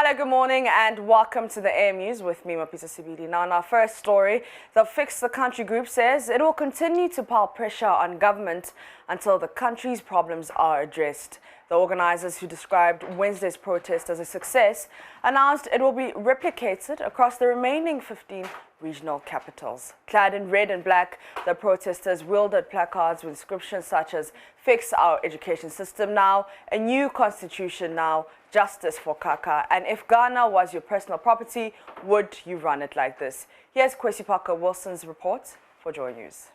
Hello, good morning and welcome to the AM News with me, Mapisa CBD. Now, in our first story, the Fix the Country group says it will continue to pile pressure on government until the country's problems are addressed. The organizers, who described Wednesday's protest as a success, announced it will be replicated across the remaining 15 regional capitals. Clad in red and black, the protesters wielded placards with inscriptions such as "Fix our education system now," "A new constitution now," "Justice for Kaka," and "If Ghana was your personal property, would you run it like this?" Here's Kwesi Parker Wilson's report for JoyNews.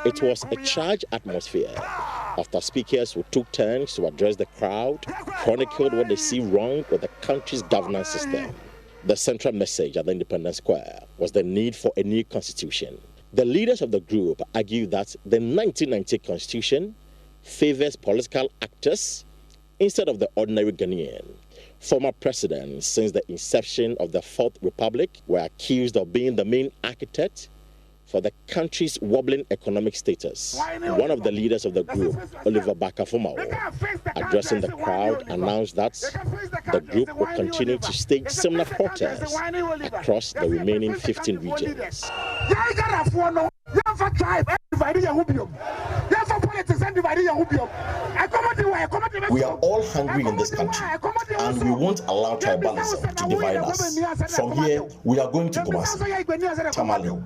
It was a charged atmosphere after speakers who took turns to address the crowd chronicled what they see wrong with the country's governance system. The central message at the Independence Square was the need for a new constitution. The leaders of the group argued that the 1990 constitution favors political actors instead of the ordinary Ghanaian. Former presidents since the inception of the Fourth Republic were accused of being the main architect for the country's wobbling economic status. One of the leaders of the group, Oliver Bakafumao, addressing the crowd, announced that the group will continue to stage similar protests across the remaining 15 regions. We are all hungry in this country, and we won't allow tribalism to divide us. From here, we are going to Kumasi, Tamale, Ho,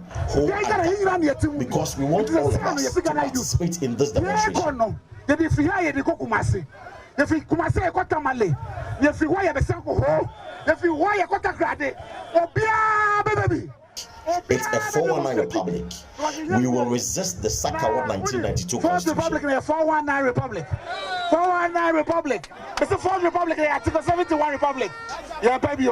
and because we want all of us to participate in this demonstration. It's a 419 republic. We will resist the Sakawat 1992 constitution. Republic, a 419 republic. 419 republic. It's a 4th republic, Article 71 republic. Yeah, baby.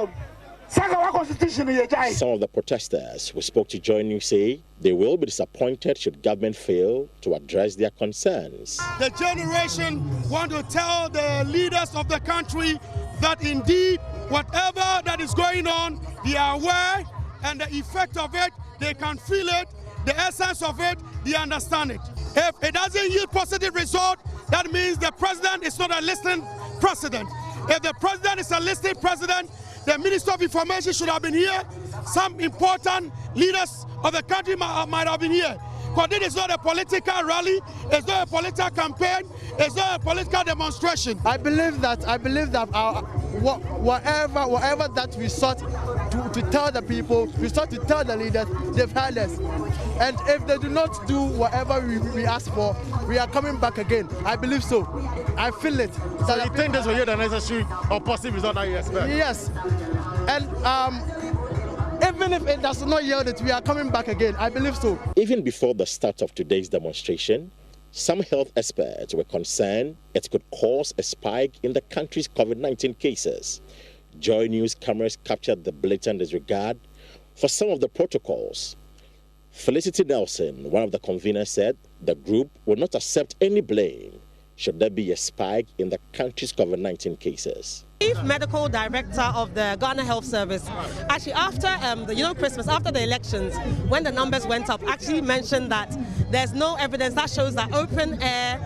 Sakawat constitution. Some of the protesters who spoke to JoyNews say they will be disappointed should government fail to address their concerns. The generation want to tell the leaders of the country that indeed whatever that is going on, they are aware, and the effect of it, they can feel it, the essence of it, they understand it. If it doesn't yield positive result, that means the president is not a listening president. If the president is a listening president, the Minister of Information should have been here. Some important leaders of the country might have been here. Because this is not a political rally, it's not a political campaign, it's not a political demonstration. I believe that whatever that we sought to tell the people, we sought to tell the leaders, they've heard us. And if they do not do whatever we ask for, we are coming back again. I believe so. I feel it. So you think this will yield the necessary or positive result that you expect? Yes. And even if it does not yield it, we are coming back again. I believe so. Even before the start of today's demonstration, some health experts were concerned it could cause a spike in the country's COVID-19 cases. JoyNews cameras captured the blatant disregard for some of the protocols. Felicity Nelson, one of the conveners, said the group will not accept any blame should there be a spike in the country's COVID-19 cases. Chief Medical Director of the Ghana Health Service, actually after Christmas, after the elections, when the numbers went up, actually mentioned that there's no evidence that shows that open air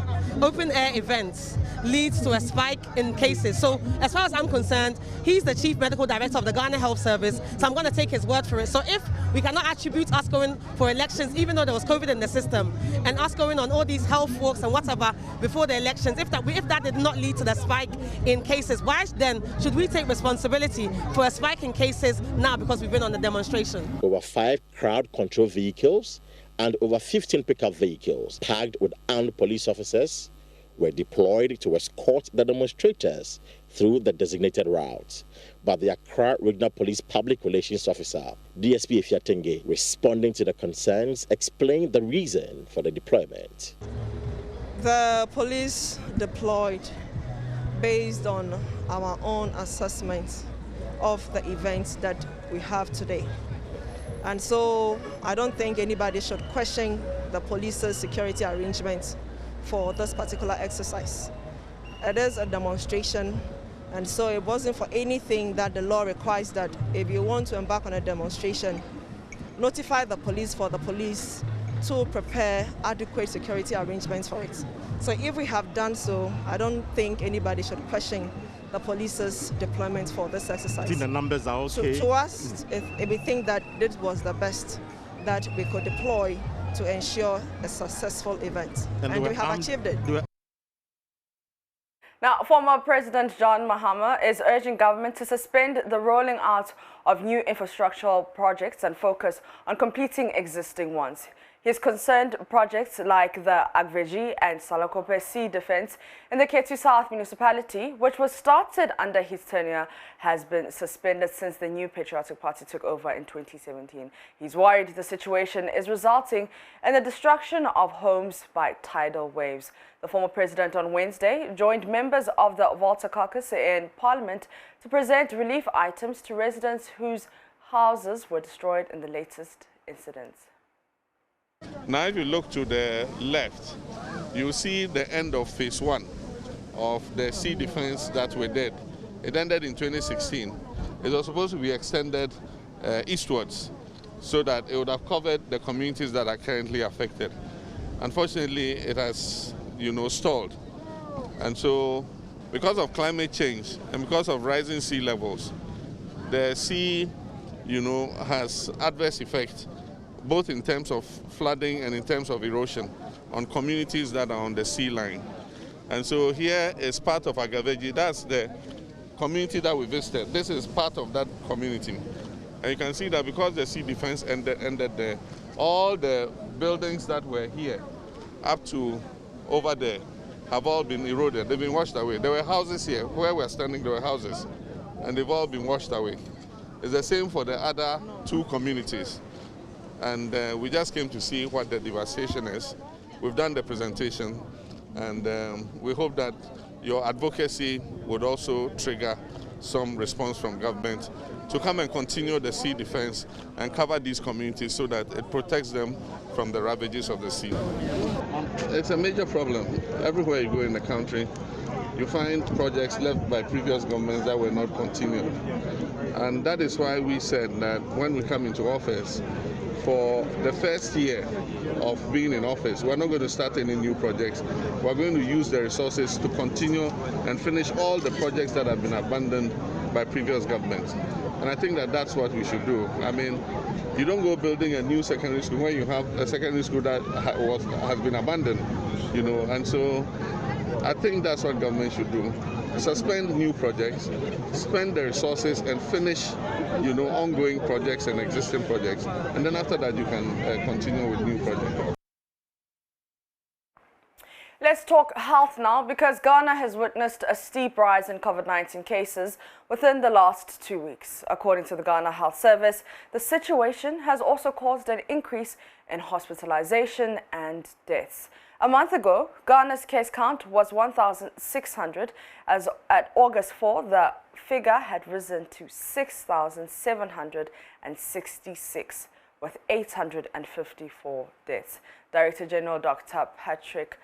events leads to a spike in cases. So as far as I'm concerned, he's the Chief Medical Director of the Ghana Health Service, so I'm going to take his word for it. So if we cannot attribute us going for elections, even though there was COVID in the system, and us going on all these health walks and whatever before the elections, if that did not lead to the spike in cases, why then should we take responsibility for a spike in cases now because we've been on the demonstration? Over 5 crowd control vehicles and over 15 pickup vehicles packed with armed police officers were deployed to escort the demonstrators through the designated route. But the Accra Regional Police Public Relations Officer, DSP Efiatenge, responding to the concerns, explained the reason for the deployment. The police deployed based on our own assessment of the events that we have today. And so I don't think anybody should question the police's security arrangements for this particular exercise. It is a demonstration And so it wasn't for anything that the law requires that if you want to embark on a demonstration, notify the police for the police to prepare adequate security arrangements for it. So if we have done so, I don't think anybody should question the police's deployment for this exercise. I think the numbers are okay. So to us, if we think that this was the best that we could deploy to ensure a successful event. And we have achieved it. Now, former President John Mahama is urging government to suspend the rolling out of new infrastructural projects and focus on completing existing ones. He's concerned projects like the Agveji and Salakope Sea Defense in the Ketu South municipality, which was started under his tenure, has been suspended since the new Patriotic Party took over in 2017. He's worried the situation is resulting in the destruction of homes by tidal waves. The former president on Wednesday joined members of the Volta caucus in Parliament to present relief items to residents whose houses were destroyed in the latest incidents. Now, if you look to the left, you see the end of phase 1 of the sea defense that we did. It ended in 2016. It was supposed to be extended eastwards so that it would have covered the communities that are currently affected. Unfortunately, it has, stalled. And so, because of climate change and because of rising sea levels, the sea, has adverse effects both in terms of flooding and in terms of erosion on communities that are on the sea line. And so here is part of Agaveji. That's the community that we visited. This is part of that community. And you can see that because the sea defense ended there, all the buildings that were here up to over there have all been eroded. They've been washed away. There were houses here. Where we're standing, there were houses. And they've all been washed away. It's the same for the other 2 communities. And we just came to see what the devastation is. We've done the presentation, and we hope that your advocacy would also trigger some response from government to come and continue the sea defense and cover these communities so that it protects them from the ravages of the sea. It's a major problem. Everywhere you go in the country, you find projects left by previous governments that were not continued. And that is why we said that when we come into office, for the first year of being in office, we're not going to start any new projects. We're going to use the resources to continue and finish all the projects that have been abandoned by previous governments. And I think that that's what we should do. I mean, you don't go building a new secondary school when you have a secondary school that has been abandoned, and so I think that's what government should do. Suspend new projects, spend the resources and finish, ongoing projects and existing projects. And then after that, you can continue with new projects. Let's talk health now, because Ghana has witnessed a steep rise in COVID-19 cases within the last 2 weeks. According to the Ghana Health Service, the situation has also caused an increase in hospitalization and deaths. A month ago, Ghana's case count was 1,600. As at August 4, the figure had risen to 6,766, with 854 deaths. Director General Dr. Patrick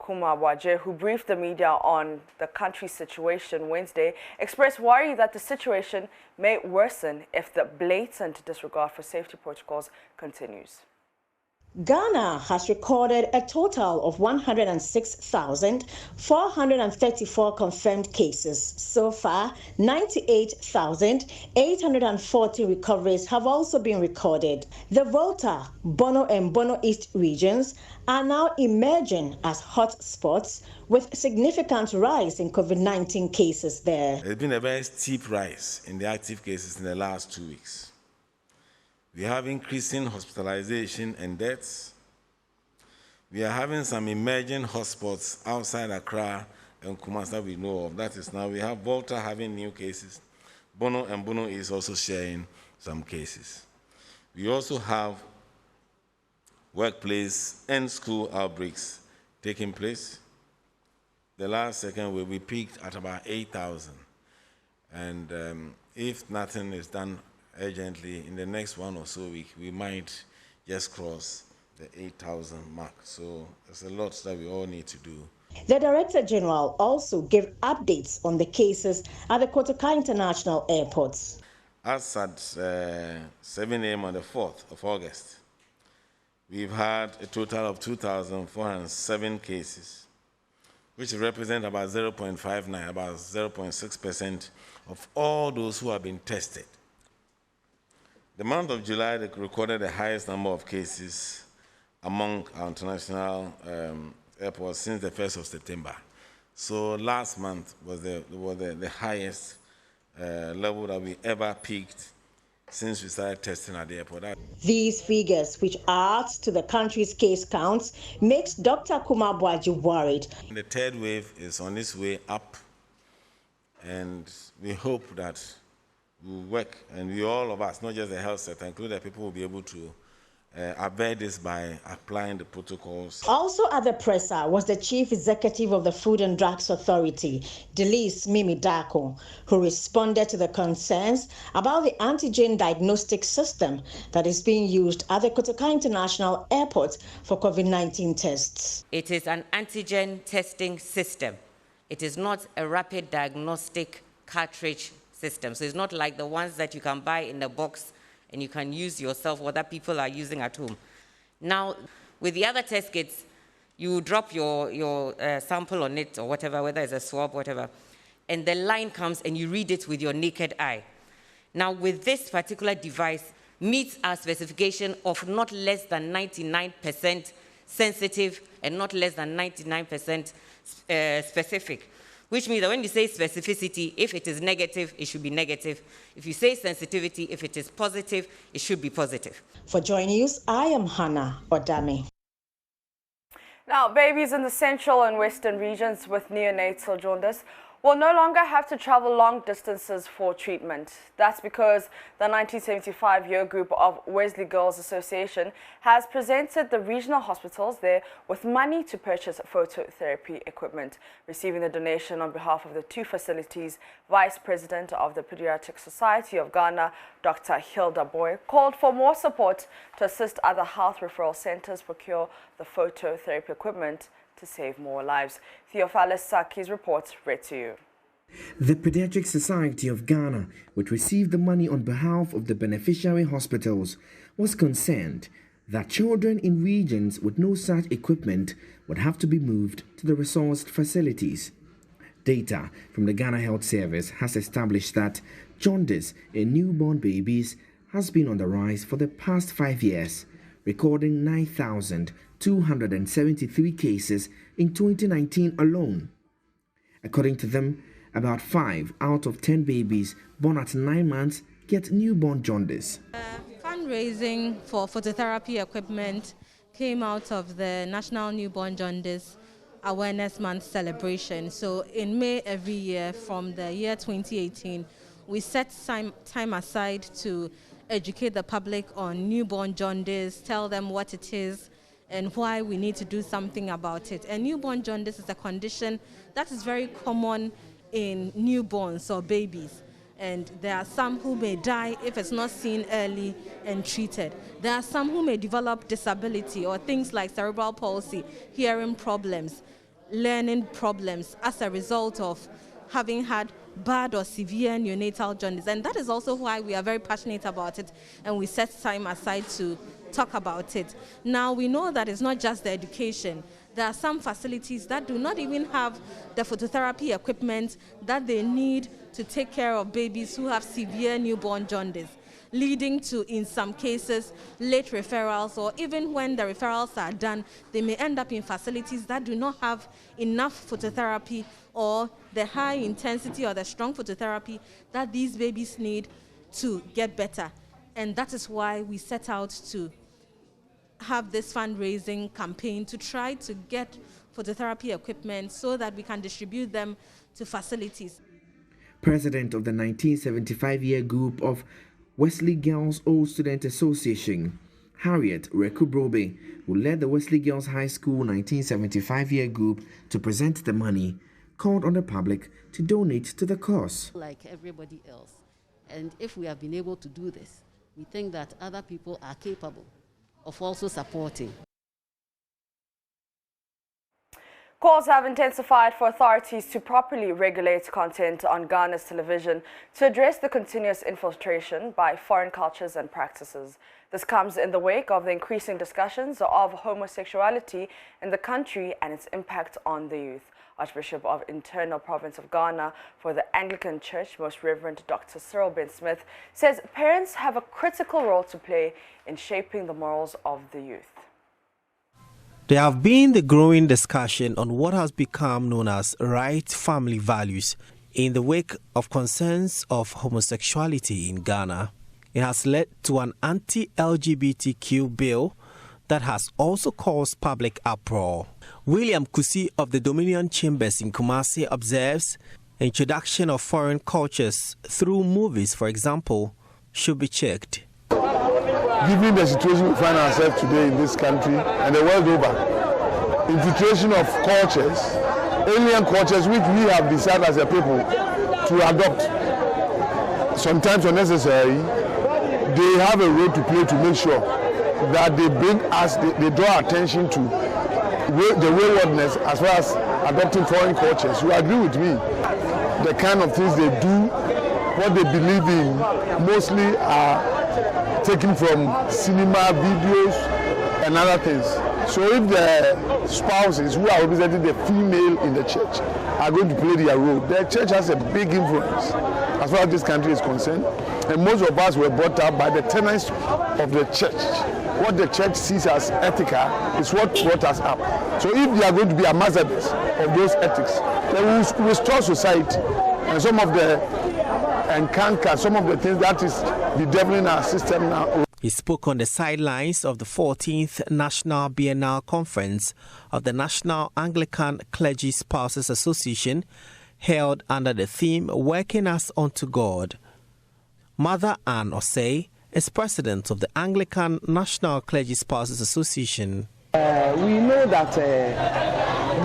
Kumabwaje, who briefed the media on the country's situation Wednesday, expressed worry that the situation may worsen if the blatant disregard for safety protocols continues. Ghana has recorded a total of 106,434 confirmed cases. So far, 98,840 recoveries have also been recorded. The Volta, Bono and Bono East regions are now emerging as hot spots with significant rise in COVID-19 cases there. There's been a very steep rise in the active cases in the last 2 weeks. We have increasing hospitalization and deaths. We are having some emerging hotspots outside Accra and Kumasi that we know of. That is now we have Volta having new cases. Bono and Bono is also sharing some cases. We also have workplace and school outbreaks taking place. The last second wave we peaked at about 8,000. And if nothing is done urgently, in the next 1 or so weeks, we might just cross the 8,000 mark. So there's a lot that we all need to do. The Director General also gave updates on the cases at the Kotoka International Airport. As at 7 a.m. on the 4th of August, we've had a total of 2,407 cases, which represent about 0.59, about 0.6% of all those who have been tested. The month of July, they recorded the highest number of cases among our international airports since the 1st of September. So last month was the highest level that we ever peaked since we started testing at the airport. These figures, which add to the country's case counts, makes Dr. Kumabwaji worried. The third wave is on its way up, and we hope that we'll work, and we all of us, not just the health sector, including the people, will be able to avert this by applying the protocols. Also at the presser was the Chief Executive of the Food and Drugs Authority, Delise Mimi Dako, who responded to the concerns about the antigen diagnostic system that is being used at the Kotoka International Airport for COVID-19 tests. It is an antigen testing system. It is not a rapid diagnostic cartridge system. So it's not like the ones that you can buy in a box and you can use yourself or that people are using at home. Now, with the other test kits, you drop your sample on it or whatever, whether it's a swab, whatever, and the line comes and you read it with your naked eye. Now, with this particular device, meets our specification of not less than 99% sensitive and not less than 99% specific. Which means that when you say specificity, if it is negative, it should be negative. If you say sensitivity, if it is positive, it should be positive. For JoyNews, I am Hannah Odame. Now, babies in the central and western regions with neonatal jaundice will no longer have to travel long distances for treatment. That's because the 1975 year group of Wesley Girls Association has presented the regional hospitals there with money to purchase phototherapy equipment. Receiving the donation on behalf of the two facilities, Vice President of the Pediatric Society of Ghana, Dr. Hilda Boy, called for more support to assist other health referral centers procure the phototherapy equipment to save more lives. Theophilus Saki's report read to you. The Pediatric Society of Ghana, which received the money on behalf of the beneficiary hospitals, was concerned that children in regions with no such equipment would have to be moved to the resourced facilities. Data from the Ghana Health Service has established that jaundice in newborn babies has been on the rise for the past 5 years, recording 9,273 cases in 2019 alone. According to them, about 5 out of 10 babies born at 9 months get newborn jaundice. Fundraising for phototherapy equipment came out of the National Newborn Jaundice Awareness Month celebration. So in May every year from the year 2018, we set time aside to educate the public on newborn jaundice, tell them what it is and why we need to do something about it. And newborn jaundice is a condition that is very common in newborns or babies. And there are some who may die if it's not seen early and treated. There are some who may develop disability or things like cerebral palsy, hearing problems, learning problems as a result of having had bad or severe neonatal jaundice. And that is also why we are very passionate about it and we set time aside to talk about it. Now, we know that it's not just the education. There are some facilities that do not even have the phototherapy equipment that they need to take care of babies who have severe newborn jaundice, leading to, in some cases, late referrals, or even when the referrals are done, they may end up in facilities that do not have enough phototherapy or the high intensity or the strong phototherapy that these babies need to get better. And that is why we set out to have this fundraising campaign to try to get phototherapy equipment so that we can distribute them to facilities. President of the 1975 year group of Wesley Girls Old Student Association, Harriet Rekubrobe, who led the Wesley Girls High School 1975 year group to present the money, called on the public to donate to the cause. Like everybody else, and if we have been able to do this, we think that other people are capable of also supporting. Calls have intensified for authorities to properly regulate content on Ghana's television to address the continuous infiltration by foreign cultures and practices. This comes in the wake of the increasing discussions of homosexuality in the country and its impact on the youth. Archbishop of Internal Province of Ghana for the Anglican Church, Most Reverend Dr. Cyril Ben Smith, says parents have a critical role to play in shaping the morals of the youth. There have been the growing discussion on what has become known as right family values in the wake of concerns of homosexuality in Ghana. It has led to an anti-LGBTQ bill that has also caused public uproar. William Kusi of the Dominion Chambers in Kumasi observes introduction of foreign cultures through movies, for example, should be checked. Given the situation we find ourselves today in this country and the world over, infiltration of cultures, alien cultures which we have decided as a people to adopt, sometimes unnecessary, they have a role to play to make sure that they bring us, they draw attention to the waywardness as far as adopting foreign cultures. You agree with me? The kind of things they do, what they believe in, mostly are taken from cinema, videos, and other things. So if the spouses who are representing the female in the church are going to play their role, the church has a big influence as far as this country is concerned. And most of us were brought up by the tenets of the church. What the church sees as ethical is what brought us up. So if they are going to be ambassadors of those ethics, they will restore society. And some of the some of the things that is bedeviling our system now. He spoke on the sidelines of the 14th National Biennial Conference of the National Anglican Clergy Spouses Association, held under the theme Working Us Unto God. Mother Ann Osei is president of the Anglican National Clergy Spouses Association. We know that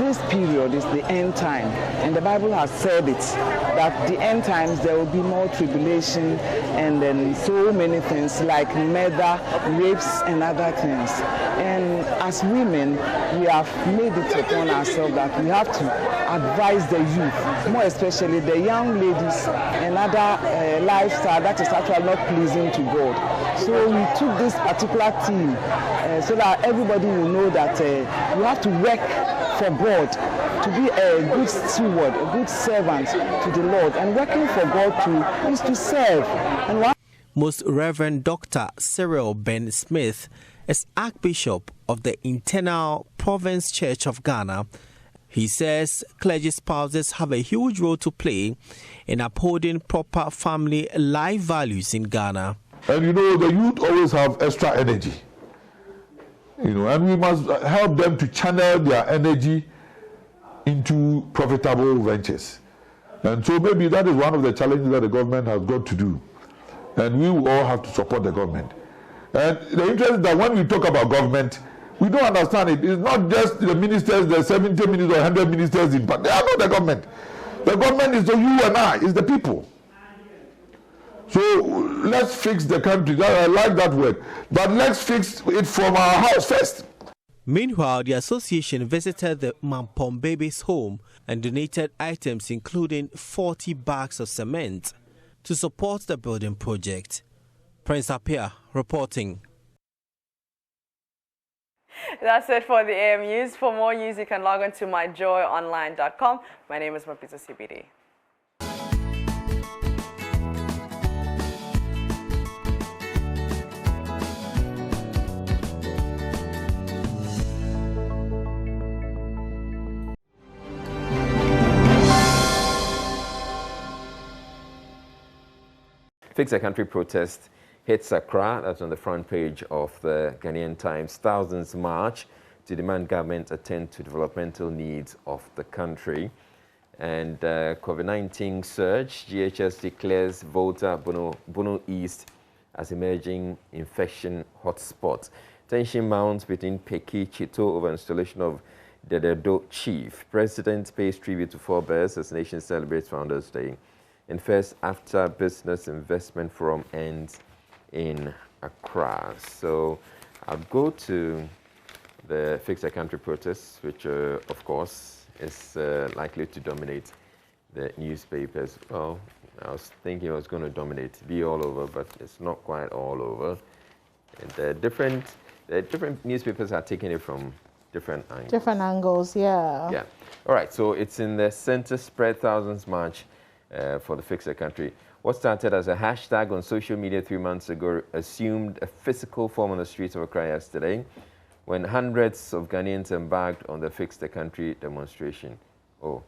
this period is the end time, and the Bible has said it, that the end times there will be more tribulation and then so many things like murder, rapes and other things. And as women, we have made it upon ourselves that we have to advise the youth, more especially the young ladies, another lifestyle that is actually not pleasing to God. So we took this particular theme so that everybody will know that you have to work for God, to be a good steward, a good servant to the Lord. And working for God is to serve. And Most Reverend Dr. Cyril Ben Smith is Archbishop of the Internal Province Church of Ghana. He says clergy spouses have a huge role to play in upholding proper family life values in Ghana. And you know, the youth always have extra energy. You know, and we must help them to channel their energy into profitable ventures. And so maybe that is one of the challenges that the government has got to do. And we will all have to support the government. And the interest is that when we talk about government, we don't understand it. It's not just the ministers, the 70 ministers or 100 ministers in part. They are not the government. The government is the you and I, is the people. So let's fix the country. I like that word. But let's fix it from our house first. Meanwhile, the association visited the Mampong babies' home and donated items including 40 bags of cement to support the building project. Prince Apia reporting. That's it for the AM News. For more news, you can log on to myjoyonline.com. My name is Mapisa CBD. Fix the Country protest hits Accra. That's on the front page of the Ghanaian Times. Thousands march to demand government attend to developmental needs of the country. And COVID-19 surge, GHS declares Volta Bono East as emerging infection hotspot. Tension mounts between Peki Chito over installation of Dededo chief. President pays tribute to forebears as nation celebrates Founders Day. And first after business investment forum ends in Accra. So I'll go to the Fix the Country protests, which of course is likely to dominate the newspapers. Well, I was thinking it was going to be all over, but it's not quite all over. And the different newspapers are taking it from different angles. Different angles, yeah. Yeah. All right, so it's in the Center Spread Thousands March for the Fix the Country. What started as a hashtag on social media 3 months ago assumed a physical form on the streets of Accra yesterday when hundreds of Ghanaians embarked on the Fix the Country demonstration. Oh,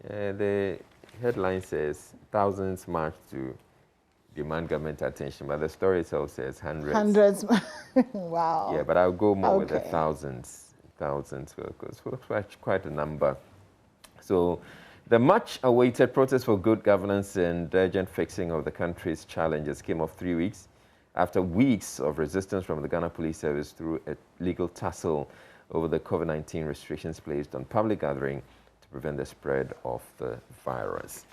the headline says thousands marched to demand government attention, but the story itself says hundreds. Hundreds. Wow. Yeah, but I'll go more with the thousands. Thousands, because quite a number. So the much-awaited protest for good governance and urgent fixing of the country's challenges came off 3 weeks after weeks of resistance from the Ghana Police Service through a legal tussle over the COVID-19 restrictions placed on public gathering to prevent the spread of the virus.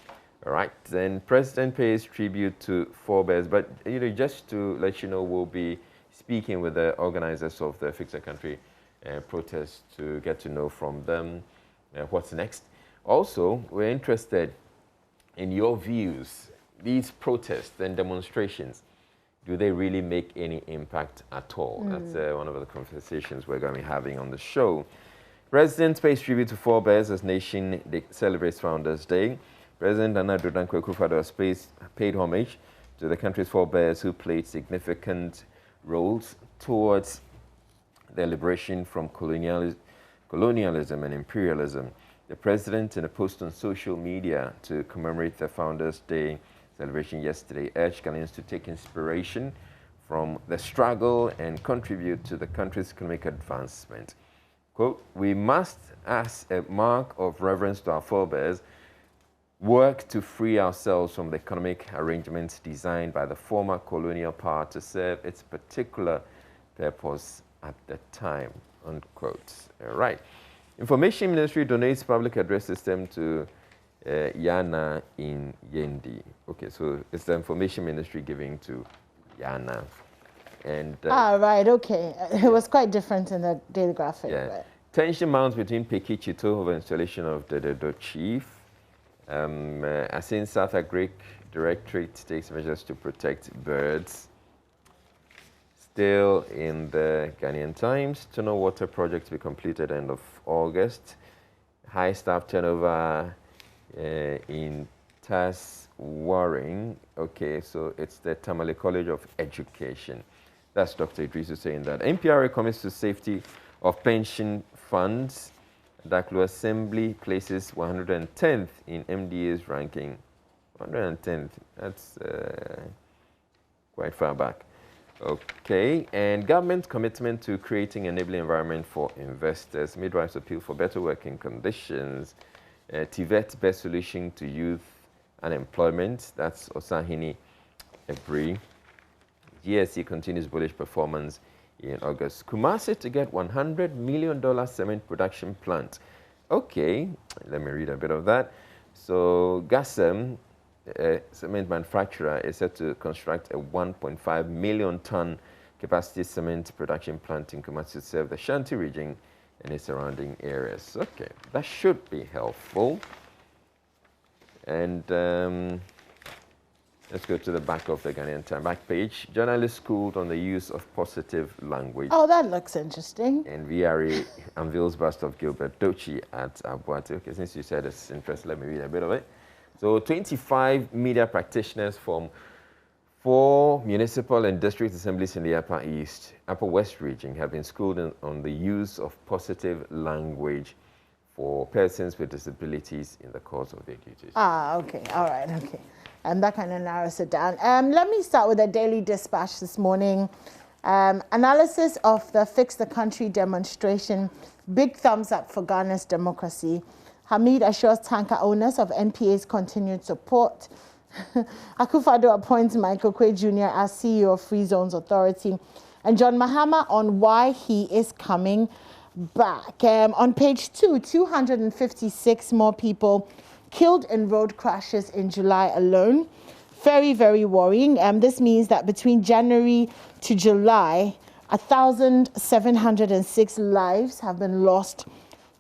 All right, then President pays tribute to forebears, but just to let you know, we'll be speaking with the organizers of the Fix the Country protest to get to know from them what's next. Also, we're interested in your views. These protests and demonstrations, do they really make any impact at all? That's one of the conversations we're going to be having on the show. President pays tribute to forebears as nation celebrates Founders Day. President Nana Addo Dankwa Akufo-Addo paid homage to the country's forebears who played significant roles towards their liberation from colonialism and imperialism. The president, in a post on social media to commemorate the Founders Day celebration yesterday, urged Ghanaians to take inspiration from the struggle and contribute to the country's economic advancement. Quote, "We must, as a mark of reverence to our forebears, work to free ourselves from the economic arrangements designed by the former colonial power to serve its particular purpose at the time," unquote. All right. Information Ministry donates public address system to Yana in Yendi. Okay, so it's the Information Ministry giving to Yana. And right, okay. It was quite different in the daily graphic. Yeah. But Tension mounts between Peki Chito over installation of the chief. Asin South Agric Directorate takes measures to protect birds. Still in the Ghanaian Times, Tunnel Water project to be completed end of August. High staff turnover in TAS Warring. Okay, so it's the Tamale College of Education. That's Dr. Idrisu saying that. NPRA commits to safety of pension funds. Daklo Assembly places 110th in MDA's ranking. 110th, that's quite far back. Okay, and government commitment to creating an enabling environment for investors. Midwives appeal for better working conditions. TVET best solution to youth unemployment. That's Osahini Ebri. GSE continues bullish performance in August. Kumasi to get $100 million cement production plant. Okay, let me read a bit of that. So Gasem, cement manufacturer, is set to construct a 1.5 million ton capacity cement production plant in Kumasi to serve the Shanti region and its surrounding areas. Okay, that should be helpful. And let's go to the back of the Ghanaian Times back page. Journalists schooled on the use of positive language. oh, that looks interesting. And VRA unveils bust of Gilbert Dochi at Abuate. Okay, since you said it's interesting, let me read a bit of it. So 25 media practitioners from 4 municipal and district assemblies in the Upper West region have been schooled on the use of positive language for persons with disabilities in the course of their duties. Okay, all right, okay. And that kind of narrows it down. Let me start with the Daily Dispatch this morning. Analysis of the Fix the Country demonstration. Big thumbs up for Ghana's democracy. Hamid assures tanker owners of NPA's continued support. Akufo-Addo appoints Michael Quay Jr. as CEO of Free Zones Authority. And John Mahama on why he is coming back. On page 2, 256 more people killed in road crashes in July alone. Very, very worrying. This means that between January to July, 1,706 lives have been lost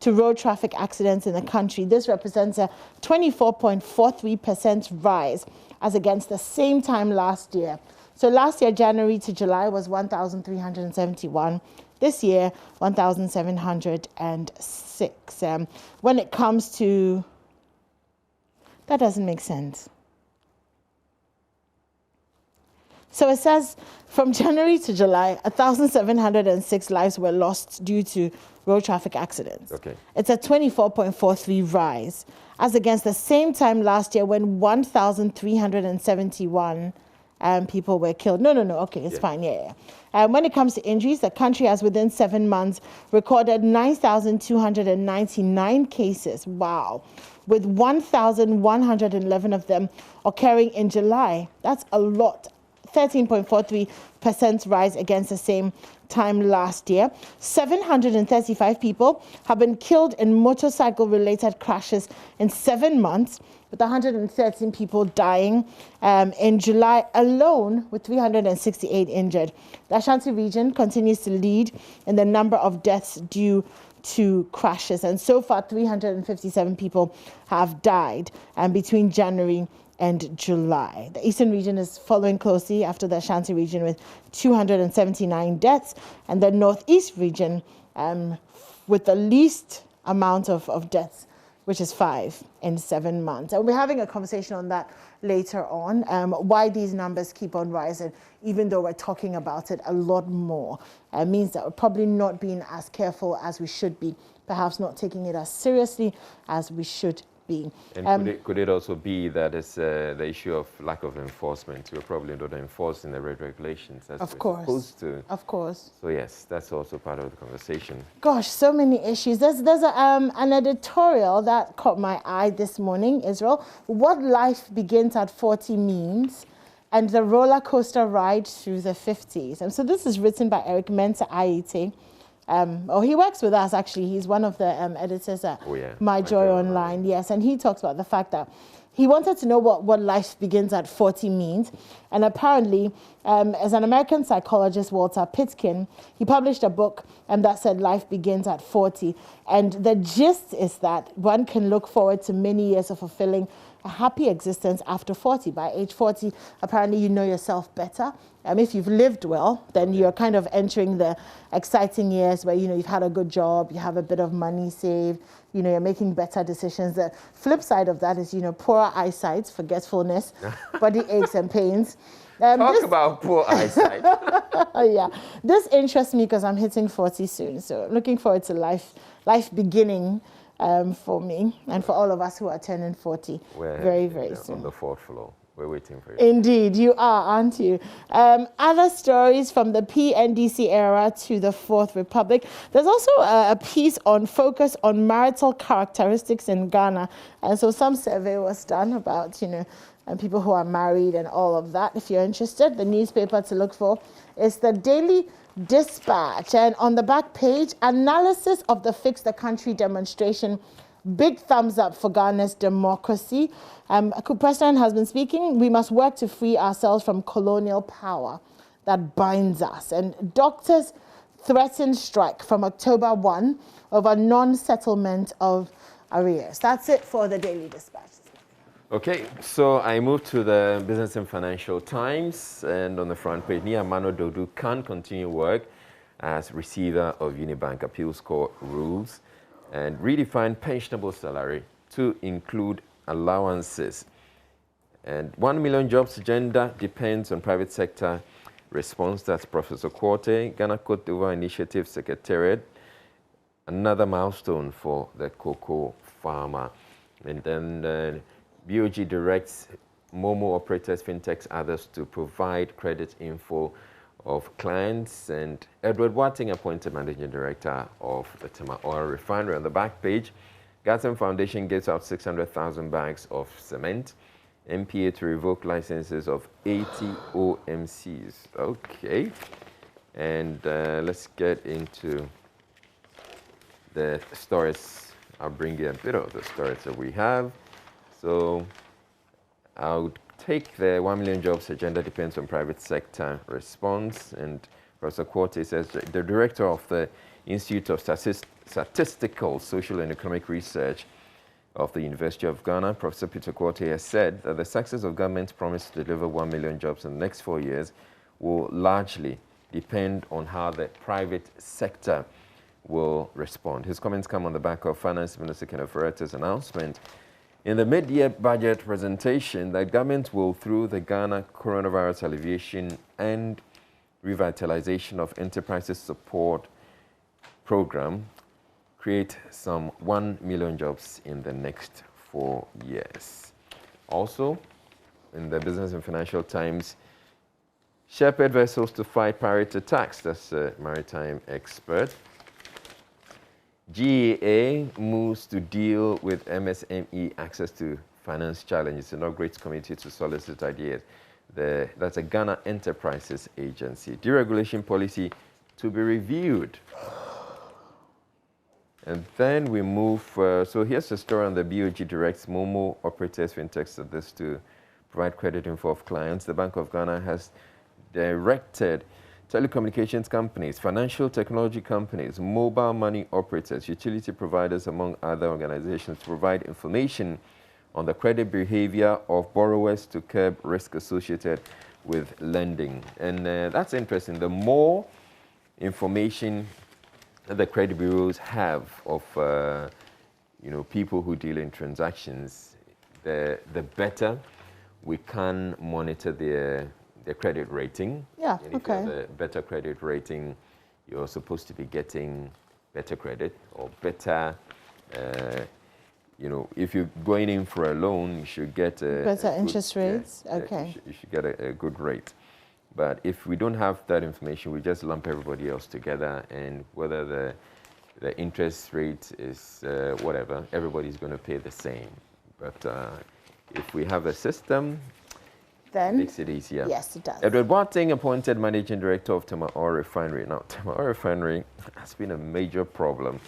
to road traffic accidents in the country. This represents a 24.43% rise as against the same time last year. So last year, January to July, was 1,371. This year, 1,706. When it comes to... That doesn't make sense. So it says from January to July, 1,706 lives were lost due to road traffic accidents. Okay. It's a 24.43 rise, as against the same time last year when 1,371 people were killed. No. Okay, it's fine. Yeah. When it comes to injuries, the country has within 7 months recorded 9,299 cases. Wow. With 1,111 of them occurring in July. That's a lot. 13.43% rise against the same time last year. 735 people have been killed in motorcycle-related crashes in 7 months, with 113 people dying in July alone, with 368 injured. The Ashanti region continues to lead in the number of deaths due to crashes, and so far 357 people have died between January and July. The Eastern region is following closely after the Ashanti region with 279 deaths, and the Northeast region with the least amount of deaths, which is 5 in 7 months. And we're having a conversation on that later on, why these numbers keep on rising, even though we're talking about it a lot more. It means that we're probably not being as careful as we should be, perhaps not taking it as seriously as we should be. And could it also be that it's the issue of lack of enforcement? We're probably not enforcing the regulations as we're supposed to. Of course. So yes, that's also part of the conversation. Gosh, so many issues. There's an editorial that caught my eye this morning, Israel. What life begins at 40 means, and the roller coaster ride through the 50s. And so this is written by Eric Mensah IET. He works with us, actually. He's one of the editors at My Joy Online. Yes, and he talks about the fact that he wanted to know what life begins at 40 means. And apparently, as an American psychologist, Walter Pitkin, he published a book that said life begins at 40. And the gist is that one can look forward to many years of fulfilling a happy existence after 40. By age 40, apparently you know yourself better. If you've lived well, then you're kind of entering the exciting years where, you've had a good job, you have a bit of money saved, you're making better decisions. The flip side of that is, poorer eyesight, forgetfulness, body aches and pains. Talk about poor eyesight. Yeah, this interests me because I'm hitting 40 soon. So looking forward to life beginning for me and for all of us who are turning 40 very, very soon. On the 4th floor. We're waiting for you. Indeed, you are, aren't you? Other stories from the PNDC era to the Fourth Republic. There's also a piece on focus on marital characteristics in Ghana. And so some survey was done about, people who are married and all of that. If you're interested, the newspaper to look for is the Daily Dispatch. And on the back page, analysis of the Fix the Country demonstration. Big thumbs up for Ghana's democracy. President has been speaking. We must work to free ourselves from colonial power that binds us. And doctors threaten strike from October 1 over non-settlement of arrears. That's it for the Daily Dispatch. Okay, so I move to the Business and Financial Times, and on the front page, Nia Mano Dodu can continue work as receiver of Unibank Appeals Court rules and redefine pensionable salary to include allowances. And 1 million jobs agenda depends on private sector response. That's Professor Quarte, Ghana Cote d'Ivoire Initiative Secretariat. Another milestone for the cocoa farmer. And then BOG directs Momo operators, fintechs, others to provide credit info of clients, and Edward Watting appointed managing director of the Tema Oil Refinery. On the back page, Gatsam Foundation gives out 600,000 bags of cement. MPA to revoke licenses of 80 OMCs. Okay, and let's get into the stories. I'll bring you a bit of the stories that we have. So I would take the 1 million jobs agenda depends on private sector response. And Professor Quarte says the director of the Institute of Statistical, Social and Economic Research of the University of Ghana, Professor Peter Quartey, has said that the success of government's promise to deliver 1 million jobs in the next 4 years will largely depend on how the private sector will respond. His comments come on the back of Finance Minister Kenneth Orette's announcement in the mid-year budget presentation that government will, through the Ghana Coronavirus Alleviation and Revitalization of Enterprises Support Program, create some 1 million jobs in the next 4 years. Also, in the Business and Financial Times, shepherd vessels to fight pirate attacks. That's a maritime expert. GEA moves to deal with MSME access to finance challenges. Inaugurates committee to solicit ideas. That's a Ghana Enterprises Agency. Deregulation policy to be reviewed. And then we move, so here's a story on the BOG directs Momo operators, fintechs, this to provide credit info of clients. The Bank of Ghana has directed telecommunications companies, financial technology companies, mobile money operators, utility providers, among other organizations, to provide information on the credit behavior of borrowers to curb risk associated with lending. And that's interesting. The more information that the credit bureaus have of people who deal in transactions, the better we can monitor their credit rating. Yeah, and if you have a better credit rating, you're supposed to be getting better credit or better, if you're going in for a loan, you should get better interest rates. Yeah, okay. you should get a good rate. But if we don't have that information, we just lump everybody else together, and whether the interest rate is whatever, everybody's going to pay the same. But if we have a system, then it makes it easier. Yes, it does. Edward Boateng appointed managing director of Tema Oil Refinery. Now, Tema Oil Refinery has been a major problem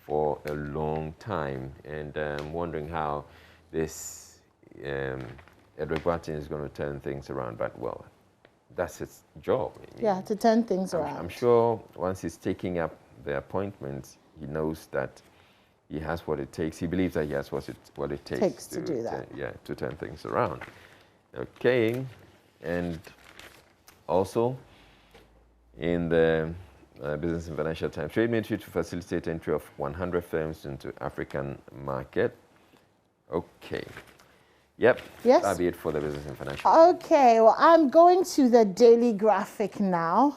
for a long time, and I'm wondering how this Edward Boateng is going to turn things around. But well, that's his job. Yeah, to turn things around. I'm sure once he's taking up the appointment, he knows that he has what it takes. He believes that he has what it takes to do that. To turn things around. Okay, and also in the Business and Financial Times, Trade Ministry to facilitate entry of 100 firms into African market. Okay. Yep. Yes. That'll be it for the Business and Financial. Okay, well, I'm going to the Daily Graphic now.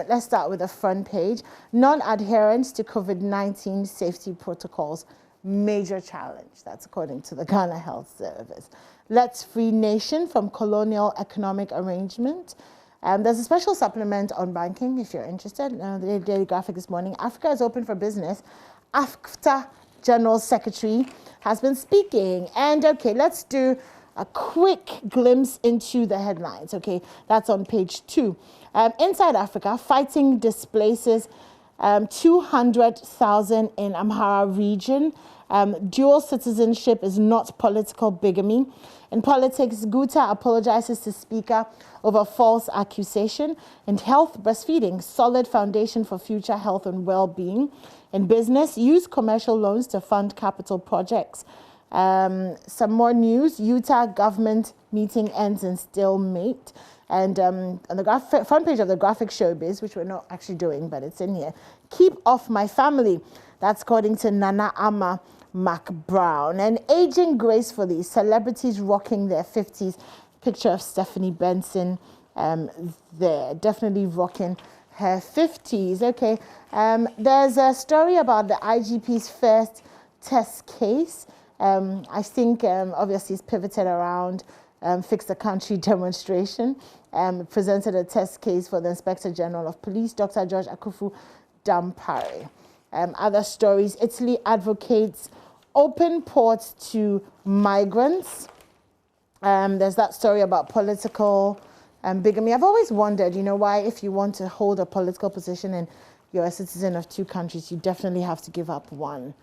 Let's start with the front page. Non-adherence to COVID-19 safety protocols, major challenge. That's according to the Ghana Health Service. Let's free nation from colonial economic arrangement. There's a special supplement on banking if you're interested. The Daily Graphic this morning. Africa is open for business. AFCFTA General Secretary has been speaking. And okay, let's do a quick glimpse into the headlines. Okay, that's on page 2. Inside Africa, fighting displaces 200,000 in Amhara region. Dual citizenship is not political bigamy. In politics, Guta apologizes to Speaker over false accusation. In health, breastfeeding, solid foundation for future health and well-being. In business, use commercial loans to fund capital projects. Some more news, Utah government meeting ends in stalemate. And on the front page of the Graphic Showbiz, which we're not actually doing, but it's in here, keep off my family. That's according to Nana Ama McBrown. And aging gracefully, celebrities rocking their 50s. Picture of Stephanie Benson there, definitely rocking her 50s. Okay, there's a story about the IGP's first test case. I think obviously it's pivoted around Fix the Country demonstration. Presented a test case for the Inspector General of Police, Dr. George Akufu Dampare. Other stories, Italy advocates open ports to migrants. There's that story about political bigamy. I've always wondered, why if you want to hold a political position and you're a citizen of 2 countries, you definitely have to give up one.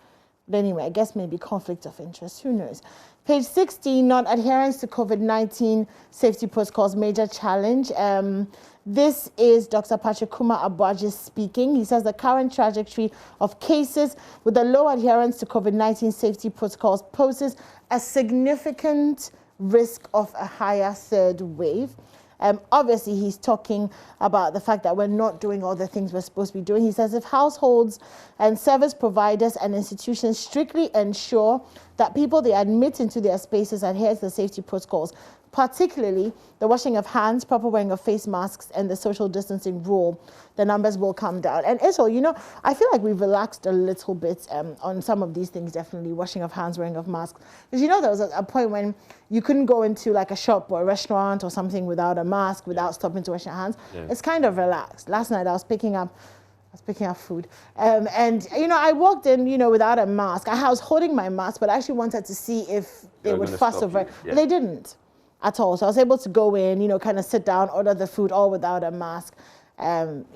But anyway, I guess maybe conflict of interest, who knows. Page 16, non-adherence to COVID-19 safety protocols, major challenge. This is Dr. Pachikuma Abuaji speaking. He says the current trajectory of cases with the low adherence to COVID-19 safety protocols poses a significant risk of a higher third wave. Obviously, he's talking about the fact that we're not doing all the things we're supposed to be doing. He says if households and service providers and institutions strictly ensure that people they admit into their spaces adhere to the safety protocols, particularly the washing of hands, proper wearing of face masks, and the social distancing rule, the numbers will come down. And Israel, you know, I feel like we've relaxed a little bit on some of these things, definitely washing of hands, wearing of masks. Because you know there was a point when you couldn't go into like a shop or a restaurant or something without a mask, without stopping to wash your hands. Yeah. It's kind of relaxed. Last night I was picking up food. And, you know, I walked in, you know, without a mask. I was holding my mask, but I actually wanted to see if they would fuss over it. Yeah. They didn't at all. So I was able to go in, you know, kind of sit down, order the food all without a mask.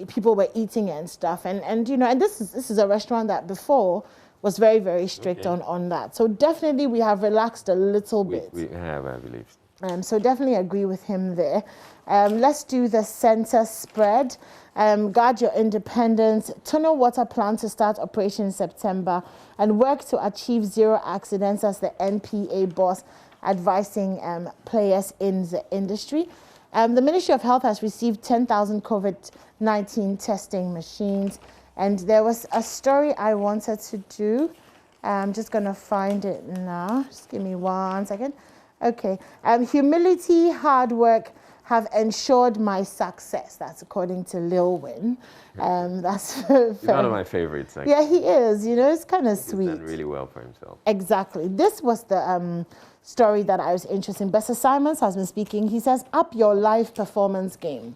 People were eating and stuff. And you know, and this is a restaurant that before was very, very strict on that. So definitely we have relaxed a little bit. We have, I believe. So definitely agree with him there. Let's do the center spread. Guard your independence. Tunnel water plan to start operation in September and work to achieve zero accidents as the NPA boss advising players in the industry. The Ministry of Health has received 10,000 COVID-19 testing machines. And there was a story I wanted to do. I'm just going to find it now. Just give me 1 second. Okay. Humility, hard work have ensured my success. That's according to Lil Wayne. That's He's one of my favorites. Actually. Yeah, he is. You know, it's kind of sweet. He's done really well for himself. Exactly. This was the story that I was interested in. Besser Simons has been speaking. He says, up your live performance game.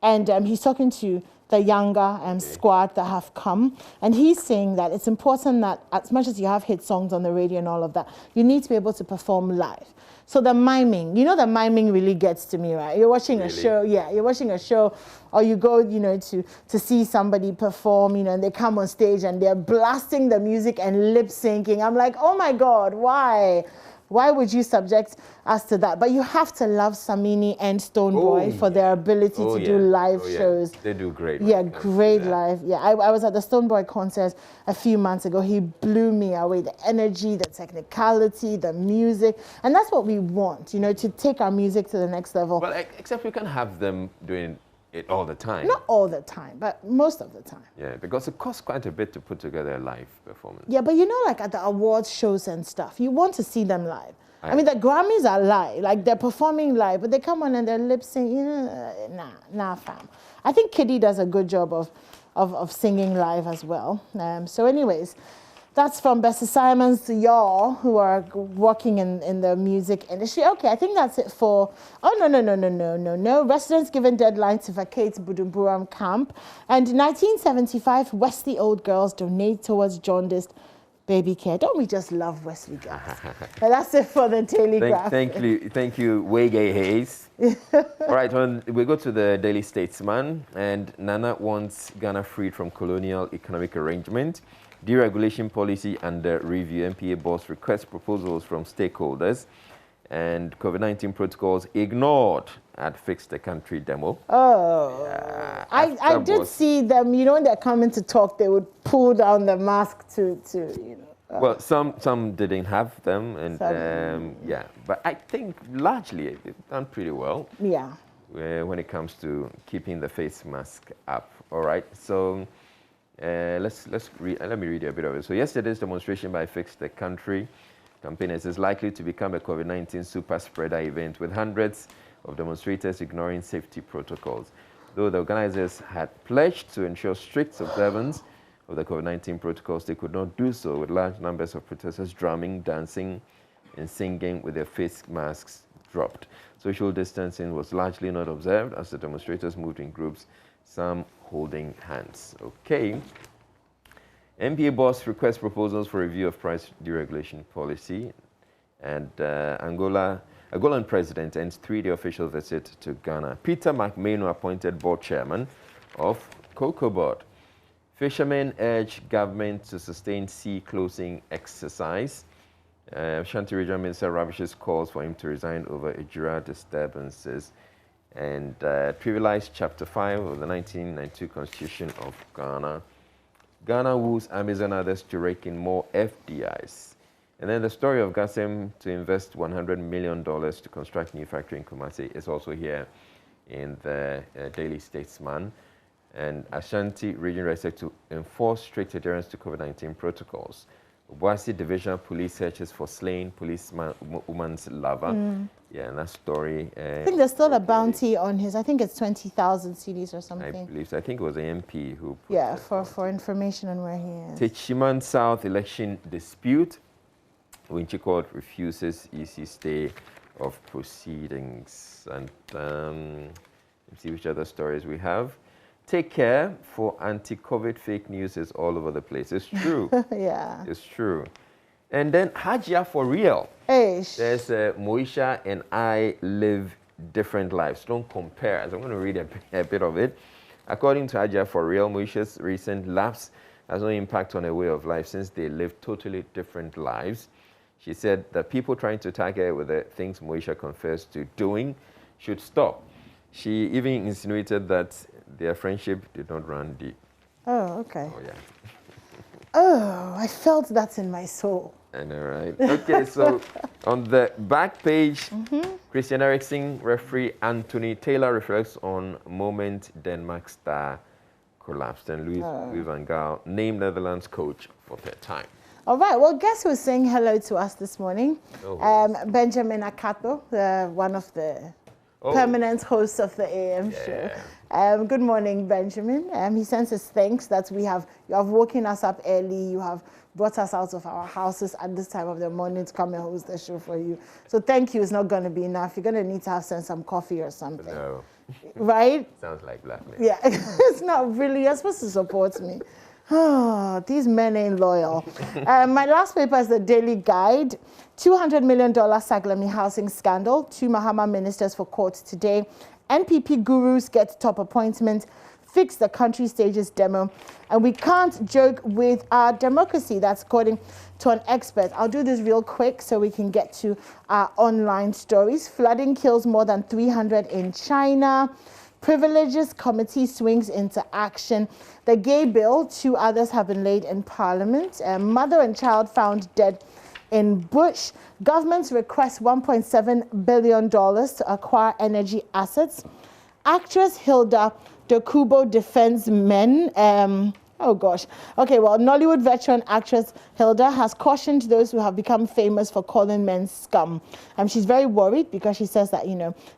And he's talking to the younger squad that have come. And he's saying that it's important that as much as you have hit songs on the radio and all of that, you need to be able to perform live. So the miming, you know, the miming really gets to me, right? You're watching a show, you're watching a show, or you go, you know, to see somebody perform, you know, and they come on stage and they're blasting the music and lip syncing. I'm like, oh my God, why? Why would you subject us to that? But you have to love Samini and Stonebwoy for their ability to do live shows. They do great. Yeah, great live. Yeah, I was at the Stonebwoy concert a few months ago. He blew me away. The energy, the technicality, the music. And that's what we want, you know, to take our music to the next level. Well, except we can have them doing it all the time. Not all the time, but most of the time. Yeah, because it costs quite a bit to put together a live performance. Yeah, but you know, like at the awards shows and stuff, you want to see them live. I mean, the Grammys are live, like they're performing live, but they come on and they're lip syncing. You know, nah, fam. I think Kiddy does a good job of singing live as well. So anyways, that's from Bessie Simons to y'all who are working in the music industry. Okay, I think that's it for... Oh, no. Residents given deadline to vacate Budumburam camp. And in 1975, Wesley old girls donate towards jaundiced baby care. Don't we just love Wesley girls? But that's it for the Telegraph. Thank you, Wege Hayes. All right, we go to the Daily Statesman, and Nana wants Ghana freed from colonial economic arrangement. Deregulation policy under review. MPA boss requests proposals from stakeholders, and COVID-19 protocols ignored at Fix the Country demo. Oh, yeah, I did see them. You know, when they're coming to talk, they would pull down the mask to you know. Well, some didn't have them, and yeah, but I think largely they've done pretty well. Yeah. When it comes to keeping the face mask up. All right, so. Let me read a bit of it. So yesterday's demonstration by Fix the Country campaigners is likely to become a COVID-19 super spreader event with hundreds of demonstrators ignoring safety protocols. Though the organizers had pledged to ensure strict observance of the COVID-19 protocols, they could not do so with large numbers of protesters drumming, dancing, and singing with their face masks dropped. Social distancing was largely not observed as the demonstrators moved in groups, some holding hands. Okay. MPA boss requests proposals for review of price deregulation policy. And Angolan president ends 3-day official visit to Ghana. Peter McMahon appointed board chairman of Cocoa Board. Fishermen urge government to sustain sea closing exercise. Shanti Regional Minister Ravish's calls for him to resign over Ejura disturbances. and trivialized Chapter 5 of the 1992 Constitution of Ghana. Ghana woos Amazon others to rake in more FDIs. And then the story of Gassem to invest $100 million to construct new factory in Kumasi is also here in the Daily Statesman. And Ashanti region requested to enforce strict adherence to COVID-19 protocols. Obuasi Division Police searches for slain woman's lover. Yeah, and that story. I think there's still a bounty on his. I think it's 20,000 CDs or something. I believe so. I think it was the MP who. Yeah, for information on where he is. Techiman South election dispute. Winchi Court refuses EC stay of proceedings. And let's see which other stories we have. Take care, for anti-COVID fake news is all over the place. It's true. Yeah. It's true. And then Hajia for real. Eish. There's Moisha and I live different lives. Don't compare. So I'm going to read a bit of it. According to Hajia for real, Moisha's recent lapse has no impact on her way of life since they live totally different lives. She said that people trying to tag her with the things Moisha confessed to doing should stop. She even insinuated that their friendship did not run deep. Oh, okay. Oh, yeah. Oh, I felt that in my soul. I know, right? Okay, so on the back page, Christian Eriksen referee Anthony Taylor reflects on moment Denmark star collapsed, and Louis van Gaal named Netherlands coach for third time. All right, well, guess who's saying hello to us this morning? Benjamin Akato, one of the permanent hosts of the AM show. Good morning, Benjamin. He sends his thanks that you have woken us up early, you have brought us out of our houses at this time of the morning to come and host the show for you. So thank you is not going to be enough. You're going to need to have sent some coffee or something. No. Right? Sounds like blackmail. Yeah, it's not really. You're supposed to support me. Oh, these men ain't loyal. My last paper is the Daily Guide. $200 million Saglami housing scandal. 2 Mahama ministers for court today. NPP gurus get top appointment. Fix the country stages demo. And we can't joke with our democracy. That's according to an expert. I'll do this real quick so we can get to our online stories. Flooding kills more than 300 in China. Privileges Committee swings into action. The gay bill, 2 others have been laid in Parliament. Mother and child found dead in bush. Government requests $1.7 billion to acquire energy assets. Actress Hilda Dokubo defends men. Oh gosh. Okay, well, Nollywood veteran actress Hilda has cautioned those who have become famous for calling men scum. She's very worried because she says that,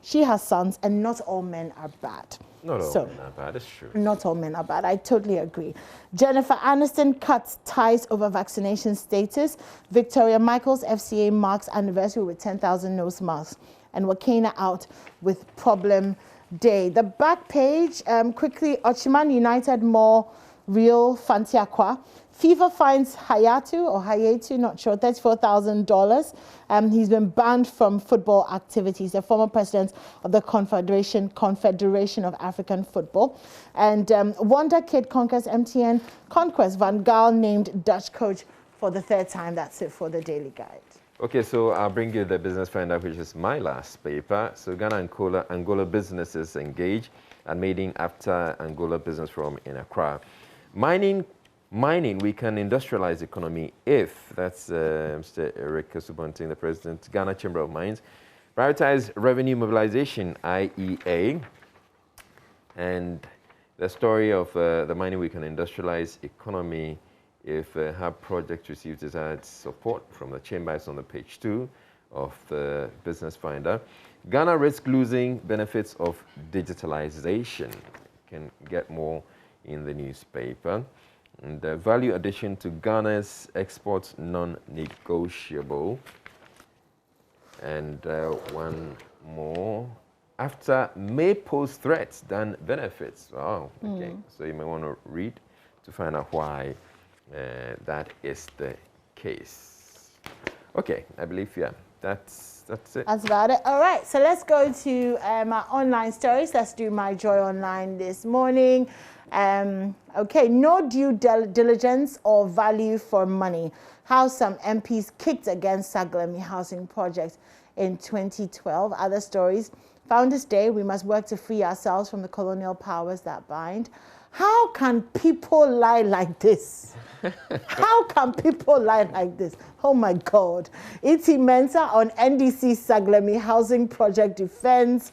she has sons and not all men are bad. Not all men are bad, it's true. Not all men are bad, I totally agree. Jennifer Aniston cuts ties over vaccination status. Victoria Michaels FCA marks anniversary with 10,000 nose masks. And Wakena out with problem day. The back page, quickly, Ochiman United Mall Real Fantiakwa. FIFA fines Hayatu, not sure, $34,000. He's been banned from football activities. The former president of the Confederation of African Football. And Wonder Kid conquers MTN Conquest. Van Gaal named Dutch coach for the 3rd time. That's it for the Daily Guide. Okay, so I'll bring you the Business Finder, which is my last paper. So Ghana and Angola businesses engage at meeting after Angola Business Forum in Accra. Mining, we can industrialize the economy if, that's Mr. Eric Subonting, the President, Ghana Chamber of Mines, prioritize revenue mobilization, IEA, and the story of the mining we can industrialize economy if HUB project receives desired support from the chamber is on the page 2 of the Business Finder. Ghana risks losing benefits of digitalization. You can get more in the newspaper. And the value addition to Ghana's exports non-negotiable. And one more. After May pose threats than benefits. Wow, okay. So you may want to read to find out why that is the case. Okay, I believe, yeah, that's it. That's about it. All right, so let's go to our online stories. Let's do My Joy Online this morning. Okay, no due diligence or value for money. How some MPs kicked against Saglemi housing project in 2012. Other stories. Founders Day, we must work to free ourselves from the colonial powers that bind. How can people lie like this? How can people lie like this? Oh my God. E.T. Mensah on NDC Saglemi Housing Project Defense.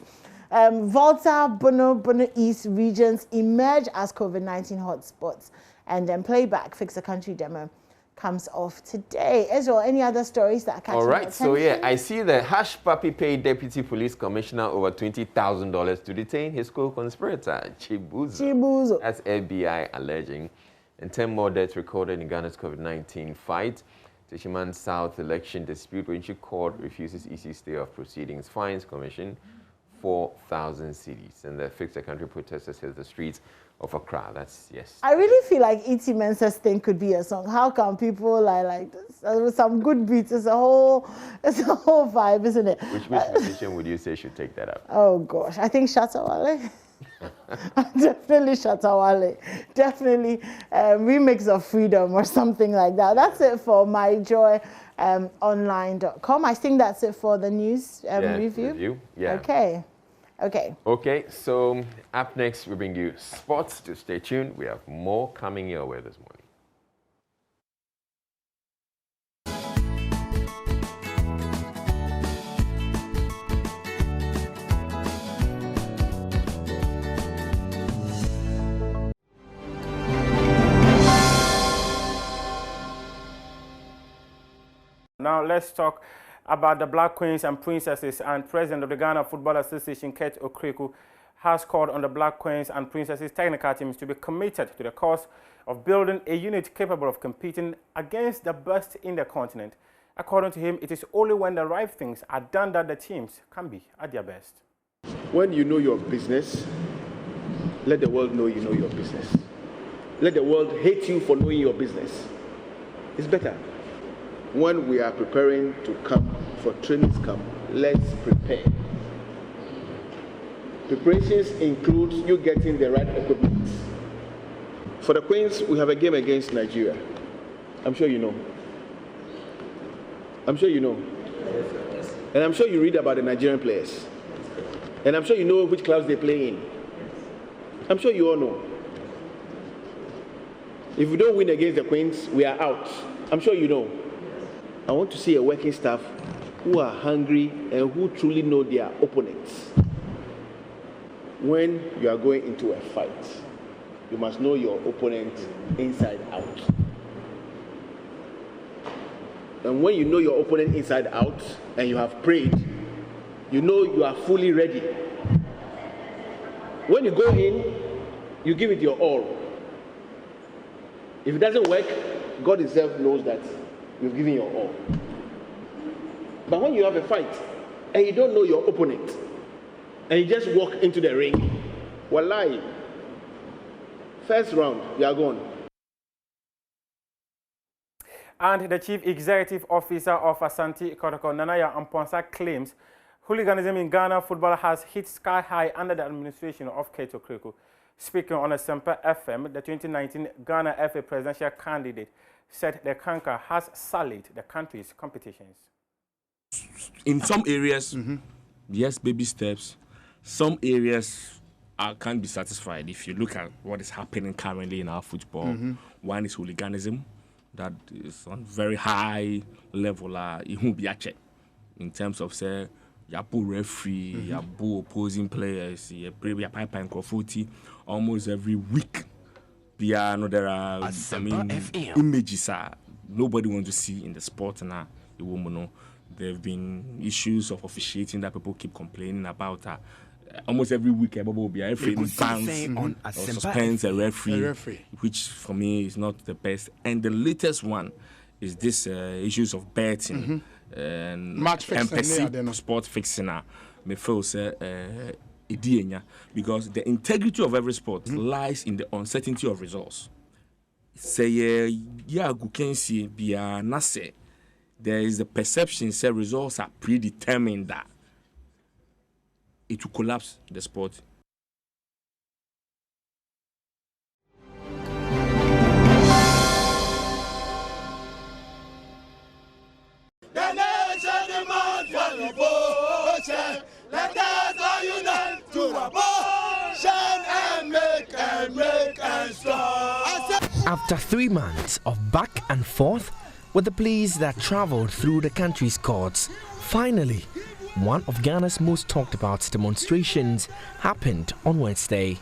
Volta, Bono East regions emerge as COVID-19 hotspots. And then playback, Fix the Country demo comes off today. Israel, any other stories that catch your attention? All right, so yeah, I see the Hush Puppy paid Deputy Police Commissioner over $20,000 to detain his co-conspirator, Chibuzo. That's FBI alleging. And 10 more deaths recorded in Ghana's COVID-19 fight. Tishiman South election dispute, which court refuses EC stay of proceedings, fines commission 4,000 cedis. And the Fix the Country protesters hit the streets of Accra. That's, yes. I really feel like E.T. Mensah's thing could be a song. How can people lie like this? With some good beats, it's a whole vibe, isn't it? Which musician would you say should take that up? Oh gosh, I think Shatawale. Definitely Shatawale. Definitely remix of Freedom or something like that. That's it for myjoyonline.com. I think that's it for the news review. Yeah. Okay, so up next we bring you sports. To stay tuned. We have more coming your way this morning. Now let's talk about the Black Queens and Princesses, and President of the Ghana Football Association, Kate Okreku, has called on the Black Queens and Princesses technical teams to be committed to the cause of building a unit capable of competing against the best in the continent. According to him, it is only when the right things are done that the teams can be at their best. When you know your business, let the world know you know your business. Let the world hate you for knowing your business. It's better. When we are preparing to come for trainings camp, let's prepare. Preparations include you getting the right equipment. For the Queens, we have a game against Nigeria. I'm sure you know. I'm sure you know. And I'm sure you read about the Nigerian players. And I'm sure you know which clubs they play in. I'm sure you all know. If we don't win against the Queens, we are out. I'm sure you know. I want to see a working staff who are hungry and who truly know their opponents. When you are going into a fight, you must know your opponent inside out. And when you know your opponent inside out and you have prayed, you know you are fully ready. When you go in, you give it your all. If it doesn't work, God himself knows that you've given your all. But when you have a fight and you don't know your opponent and you just walk into the ring, wallahi, first round, you are gone. And the Chief Executive Officer of Asante Kotoko, Nanaya Amponsa, claims hooliganism in Ghana football has hit sky high under the administration of Kate Okreku. Speaking on a Semper FM, the 2019 Ghana FA presidential candidate said the canker has sullied the country's competitions. In some areas, yes, baby steps. Some areas can't be satisfied. If you look at what is happening currently in our football, one is hooliganism that is on very high level. It won't be checked in terms of say yabu referee, yabu opposing players, yabu pipeline crofoti almost every week. There are images nobody wants to see in the sport now. There have been issues of officiating that people keep complaining about. Almost every week, will be a referee bans or suspends a referee, which for me is not the best. And the latest one is this issues of betting and match fixing, sport fixing. Me feel because the integrity of every sport lies in the uncertainty of results. Say there is the perception that results are predetermined that it will collapse the sport. The nation demands for devotion. Let us all After 3 months of back and forth with the police that traveled through the country's courts, finally, one of Ghana's most talked about demonstrations happened on Wednesday.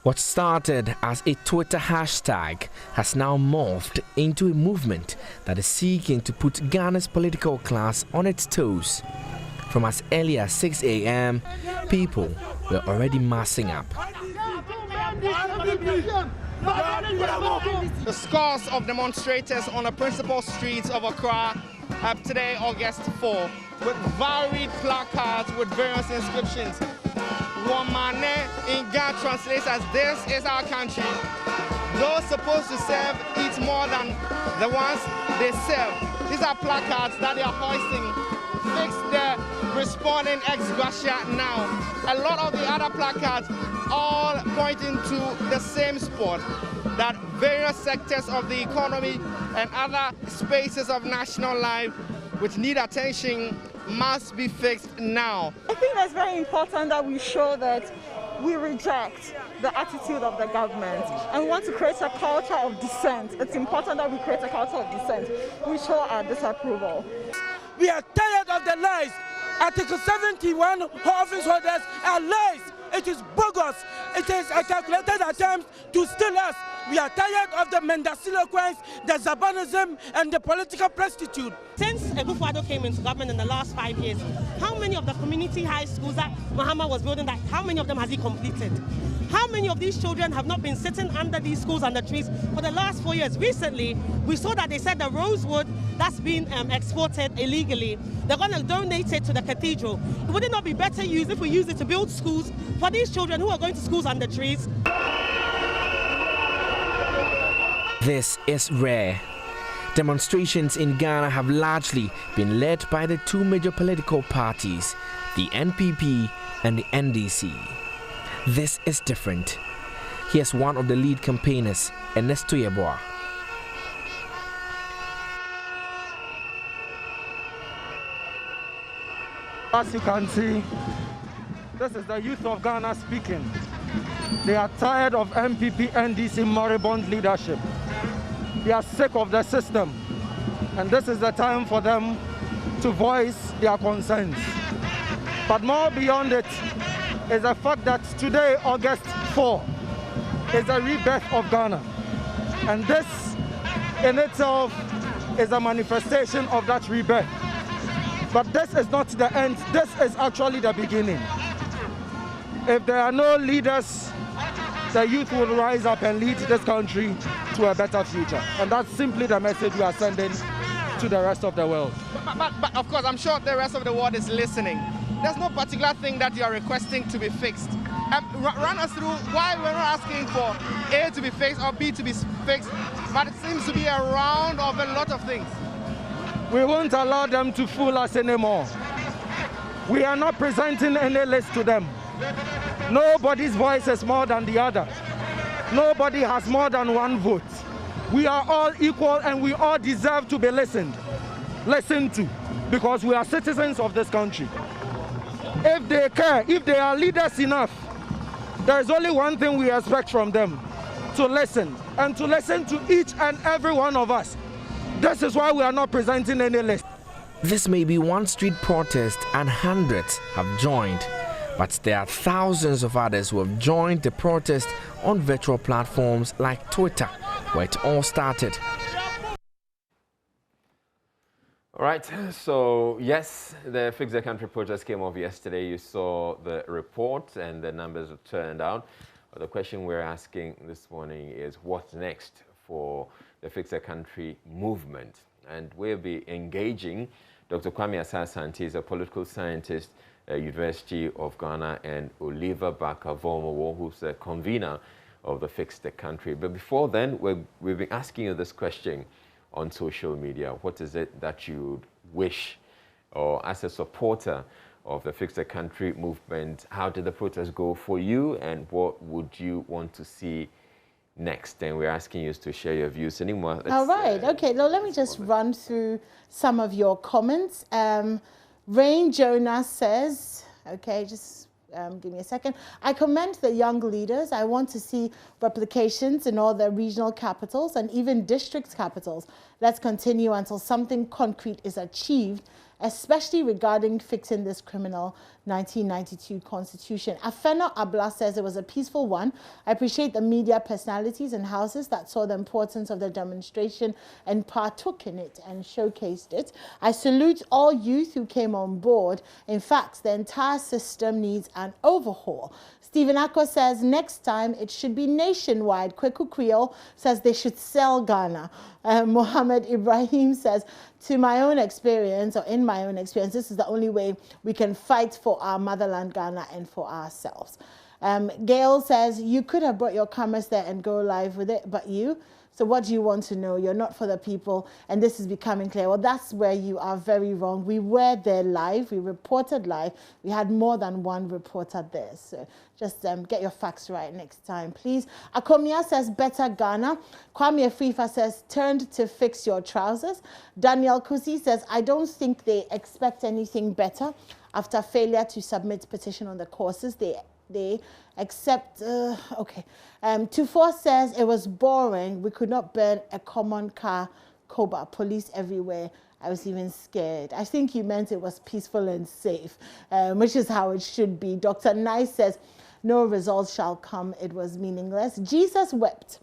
What started as a Twitter hashtag has now morphed into a movement that is seeking to put Ghana's political class on its toes. From as early as 6 a.m., people were already massing up. The scores of demonstrators on the principal streets of Accra today, August 4, with varied placards with various inscriptions. Wamane in Ghana translates as "This is our country." Those supposed to serve eat more than the ones they serve. These are placards that they are hoisting. Fix the responding ex gratia now. A lot of the other placards all pointing to the same spot, that various sectors of the economy and other spaces of national life which need attention must be fixed now. I think that's very important that we show that we reject the attitude of the government and we want to create a culture of dissent. It's important that we create a culture of dissent. We show our disapproval. We are tired of the lies. Article 71 office holders are lies. It is bogus. It is a calculated attempt to steal us. We are tired of the mendacilloquence, the zabanism, and the political prostitute. Since Ekufuado came into government in the last 5 years, how many of the community high schools that Mahama was building, how many of them has he completed? How many of these children have not been sitting under these schools and the trees for the last 4 years? Recently, we saw that they said the rosewood that's been exported illegally, they're going to donate it to the cathedral. Would it not be better used if we use it to build schools for these children who are going to schools under trees? This is rare. Demonstrations in Ghana have largely been led by the two major political parties, the NPP and the NDC. This is different. Here's one of the lead campaigners, Ernesto Yeboah. As you can see, this is the youth of Ghana speaking. They are tired of MPP, NDC moribund leadership. They are sick of the system. And this is the time for them to voice their concerns. But more beyond it is the fact that today, August 4, is a rebirth of Ghana. And this in itself is a manifestation of that rebirth. But this is not the end, this is actually the beginning. If there are no leaders, the youth will rise up and lead this country to a better future. And that's simply the message we are sending to the rest of the world. But of course, I'm sure the rest of the world is listening. There's no particular thing that you are requesting to be fixed. Run us through why we're not asking for A to be fixed or B to be fixed, but it seems to be a round of a lot of things. We won't allow them to fool us anymore. We are not presenting any list to them. Nobody's voice is more than the other. Nobody has more than one vote. We are all equal and we all deserve to be listened to, because we are citizens of this country. If they care, if they are leaders enough, there is only one thing we expect from them: to listen, and to listen to each and every one of us. This is why we are not presenting any list. This may be one street protest and hundreds have joined, but there are thousands of others who have joined the protest on virtual platforms like Twitter, where it all started. All right, so yes, the Fix the Country protest came off yesterday. You saw the report and the numbers have turned out. But the question we're asking this morning is what's next for the Fix the Country movement? And we'll be engaging Dr. Kwame Asah-Asante is a political scientist at University of Ghana, and Oliver Barker-Vormowo, who's the convener of the Fix the Country. But before then, we've been asking you this question on social media. What is it that you wish, or as a supporter of the Fix the Country movement, how did the protest go for you, and what would you want to see next? And we're asking you to share your views anymore. All right, okay, now let me just run through some of your comments. Rain Jonas says, okay, just Give me a second. I commend the young leaders. I want to see replications in all the regional capitals and even district capitals. Let's continue until something concrete is achieved, especially regarding fixing this criminal 1992 constitution. Afena Abla says it was a peaceful one. I appreciate the media personalities and houses that saw the importance of the demonstration and partook in it and showcased it. I salute all youth who came on board. In fact, the entire system needs an overhaul. Stephen Akko says next time it should be nationwide. Kweku Creole says they should sell Ghana. Mohammed Ibrahim says, to my own experience, or in my own experience, this is the only way we can fight for our motherland Ghana and for ourselves. Gail says, you could have brought your cameras there and go live with it, but you? So what do you want to know? You're not for the people, and this is becoming clear. Well, that's where you are very wrong. We were there live. We reported live. We had more than one reporter there. So just get your facts right next time, please. Akomia says, better Ghana. Kwame Afrifa says, turned to fix your trousers. Daniel Kusi says, I don't think they expect anything better after failure to submit petition on the courses. They accept, okay. 24 says it was boring. We could not burn a common car, Koba, police everywhere. I was even scared. I think you meant it was peaceful and safe, which is how it should be. Dr. Nice says, no results shall come. It was meaningless. Jesus wept.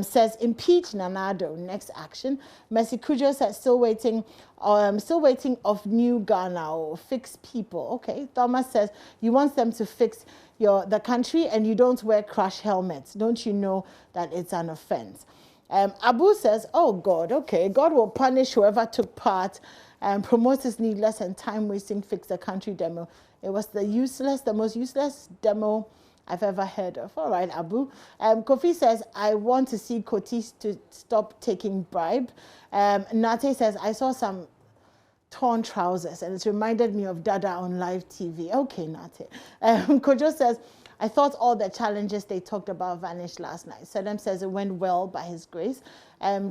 Says impeach Nanado, next action. Mercy Kujo says still waiting of new Ghana or fix people. Okay. Thomas says you want them to fix the country and you don't wear crash helmets. Don't you know that it's an offense? Abu says, oh God, okay, God will punish whoever took part and promote this needless and time-wasting fix the country demo. It was the most useless demo I've ever heard of. All right, Abu. Kofi says, I want to see Kotis to stop taking bribe. Nate says, I saw some torn trousers and it's reminded me of Dada on live TV. Okay, Nate. Kojo says, I thought all the challenges they talked about vanished last night. Sedem says it went well by his grace.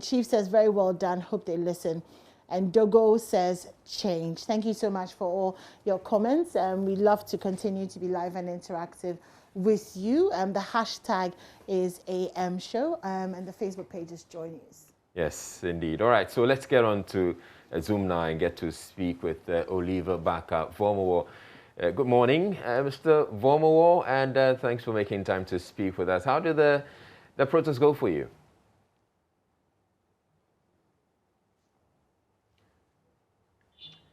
Chief says, very well done. Hope they listen. And Dogo says, change. Thank you so much for all your comments. We love to continue to be live and interactive with you. The hashtag is AM Show, and the Facebook page is JoyNews. Yes, indeed. All right, so let's get on to Zoom now and get to speak with Oliver Baka Vomowo. Good morning, Mr. Vomowo, and thanks for making time to speak with us. How did the protest go for you?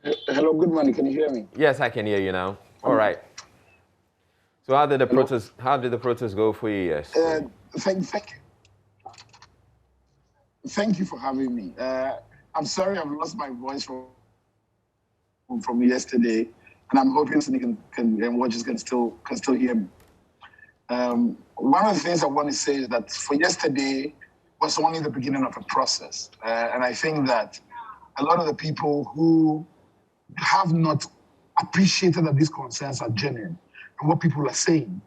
Hello, good morning. Can you hear me? Yes, I can hear you now. All right. So how did the protest go for you? Yes. Thank you for having me. I'm sorry I've lost my voice from yesterday, and I'm hoping somebody can watchers can still hear me. One of the things I want to say is that for yesterday was only the beginning of a process, and I think that a lot of the people who have not appreciated that these concerns are genuine and what people are saying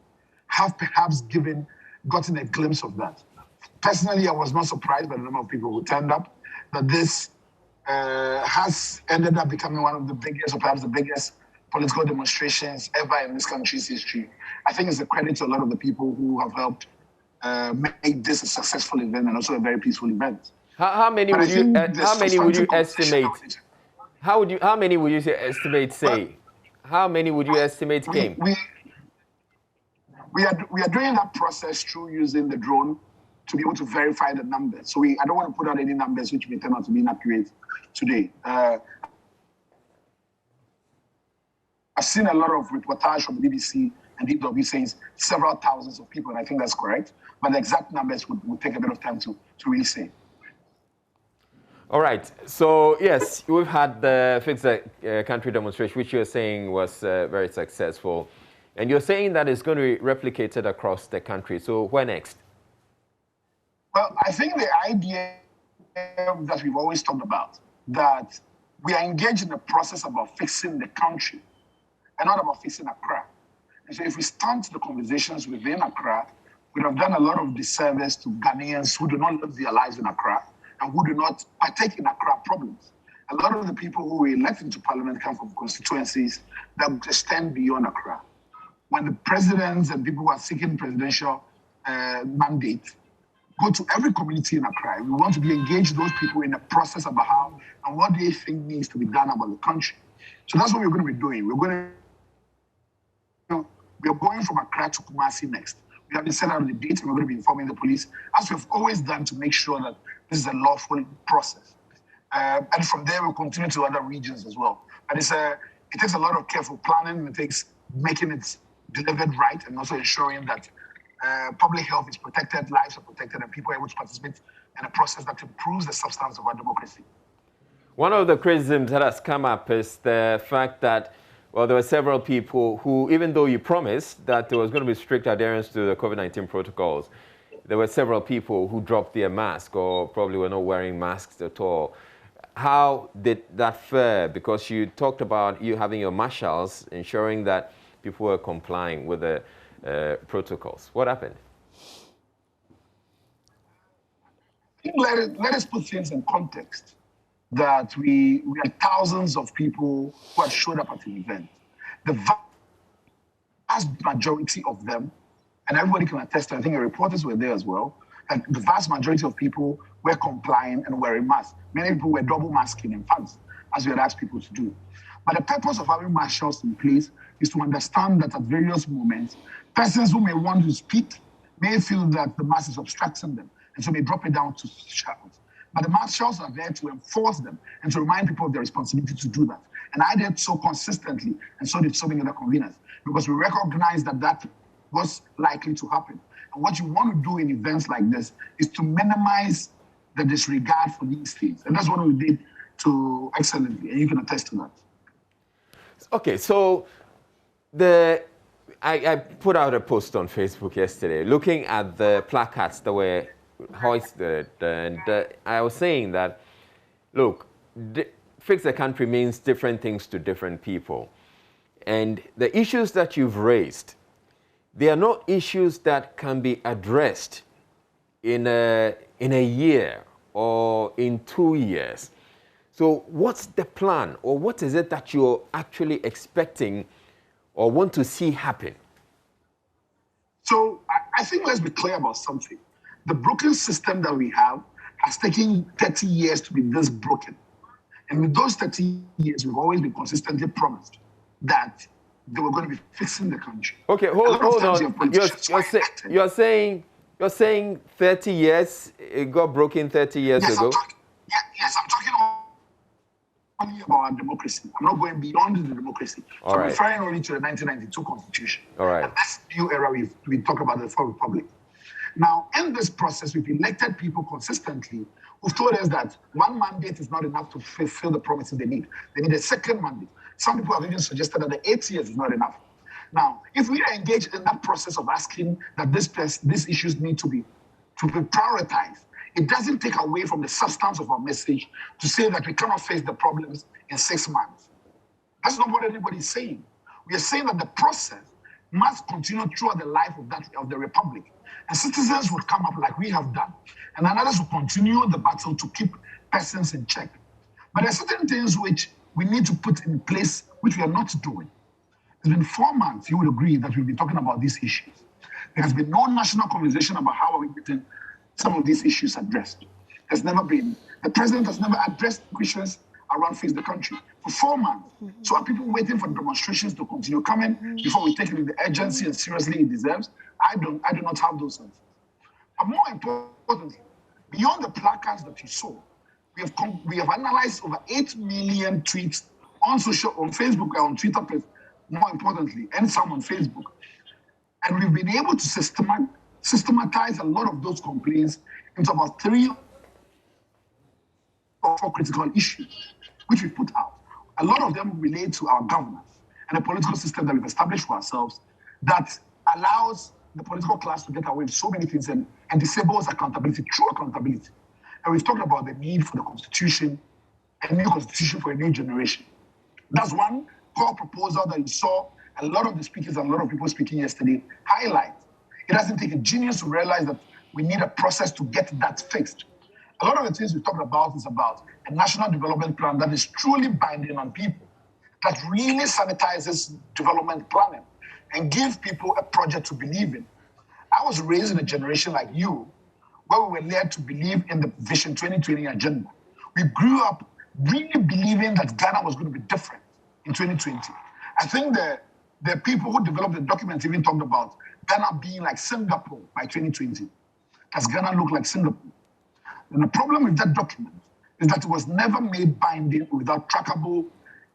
have perhaps gotten a glimpse of that. Personally, I was not surprised by the number of people who turned up, that this has ended up becoming one of the biggest, or perhaps the biggest, political demonstrations ever in this country's history. I think it's a credit to a lot of the people who have helped make this a successful event and also a very peaceful event. How many would you estimate? How many would you estimate came? We are doing that process through using the drone to be able to verify the numbers. So I don't want to put out any numbers which may turn out to be inaccurate today. I've seen a lot of reportage from the BBC and DW saying several thousands of people, and I think that's correct. But the exact numbers would take a bit of time to really say. All right. So, yes, we've had the Fix the Country demonstration, which you're saying was very successful. And you're saying that it's going to be replicated across the country. So, where next? Well, I think the idea that we've always talked about, that we are engaged in a process about fixing the country and not about fixing Accra. And so if we start the conversations within Accra, we'd have done a lot of disservice to Ghanaians who do not live their lives in Accra and who do not partake in Accra problems. A lot of the people who were elected into parliament come from constituencies that extend beyond Accra. when the presidents and people who are seeking presidential mandate go to every community in Accra. We want to be engaged those people in the process about how and what they think needs to be done about the country. So that's what we're going to be doing. We're going from Accra to Kumasi next. We have been set out the date, and we're going to be informing the police, as we've always done, to make sure that this is a lawful process. And from there, we'll continue to other regions as well. But it takes a lot of careful planning. It takes making it delivered right, and also ensuring that public health is protected, lives are protected, and people are able to participate in a process that improves the substance of our democracy. One of the criticisms that has come up is the fact that, well, there were several people who, even though you promised that there was going to be strict adherence to the COVID-19 protocols, there were several people who dropped their mask or probably were not wearing masks at all. How did that fare? Because you talked about you having your marshals ensuring that people were complying with the protocols. What happened? Let us put things in context. That we had thousands of people who had showed up at the event. The vast majority of them, and everybody can attest to, I think the reporters were there as well, and the vast majority of people were complying and wearing masks. Many people were double masking, in fact, as we had asked people to do. But the purpose of having marshals in place is to understand that at various moments, persons who may want to speak may feel that the mask is obstructing them, and so may drop it down to shout. But the marshals are there to enforce them and to remind people of their responsibility to do that. And I did so consistently, and so did so many other conveners, because we recognize that that was likely to happen. And what you want to do in events like this is to minimize the disregard for these things. And that's what we did to excellently, and you can attest to that. Okay, so I put out a post on Facebook yesterday looking at the placards that were hoisted, and I was saying that, look, fix the country means different things to different people. And the issues that you've raised, they are not issues that can be addressed in a year or in 2 years. So what's the plan, or what is it that you're actually expecting or want to see happen? So I think let's be clear about something. The broken system that we have has taken 30 years to be this broken. And with those 30 years, we've always been consistently promised that they were going to be fixing the country. Okay, hold on. You're saying 30 years, it got broken 30 years ago? Yes, I'm talking only about our democracy. I'm not going beyond the democracy. So I'm referring only to the 1992 Constitution. All right. And that's the new era we talk about the Fourth Republic. Now, in this process, we've elected people consistently who've told us that one mandate is not enough to fulfill the promises they need. They need a second mandate. Some people have even suggested that the 8 years is not enough. Now, if we are engaged in that process of asking that these issues need to be prioritized, it doesn't take away from the substance of our message to say that we cannot face the problems in 6 months. That's not what anybody is saying. We are saying that the process must continue throughout the life of the Republic. And citizens will come up like we have done. And others will continue the battle to keep persons in check. But there are certain things which we need to put in place, which we are not doing. It's been 4 months, you would agree, that we've been talking about these issues. There has been no national conversation about how are we getting some of these issues addressed. There's never been. The president has never addressed questions around face the country for 4 months. So are people waiting for demonstrations to continue coming before we take it with the urgency and seriously it deserves? I do not have those answers. But more importantly, beyond the placards that you saw, we have analyzed over 8 million tweets on Facebook, on Twitter, more importantly, and some on Facebook. And we've been able to systematize a lot of those complaints into about 3 or 4 critical issues, which we put out. A lot of them relate to our governance and the political system that we've established for ourselves that allows the political class to get away with so many things and disables accountability, true accountability. And we've talked about the need for the constitution, a new constitution for a new generation. That's one core proposal that you saw a lot of the speakers and a lot of people speaking yesterday highlight. It doesn't take a genius to realize that we need a process to get that fixed. A lot of the things we talked about is about a national development plan that is truly binding on people, that really sanitizes development planning. and give people a project to believe in. I was raised in a generation like you, where we were led to believe in the Vision 2020 agenda. We grew up really believing that Ghana was going to be different in 2020. I think the people who developed the document even talked about Ghana being like Singapore by 2020. Does Ghana look like Singapore? And the problem with that document is that it was never made binding without trackable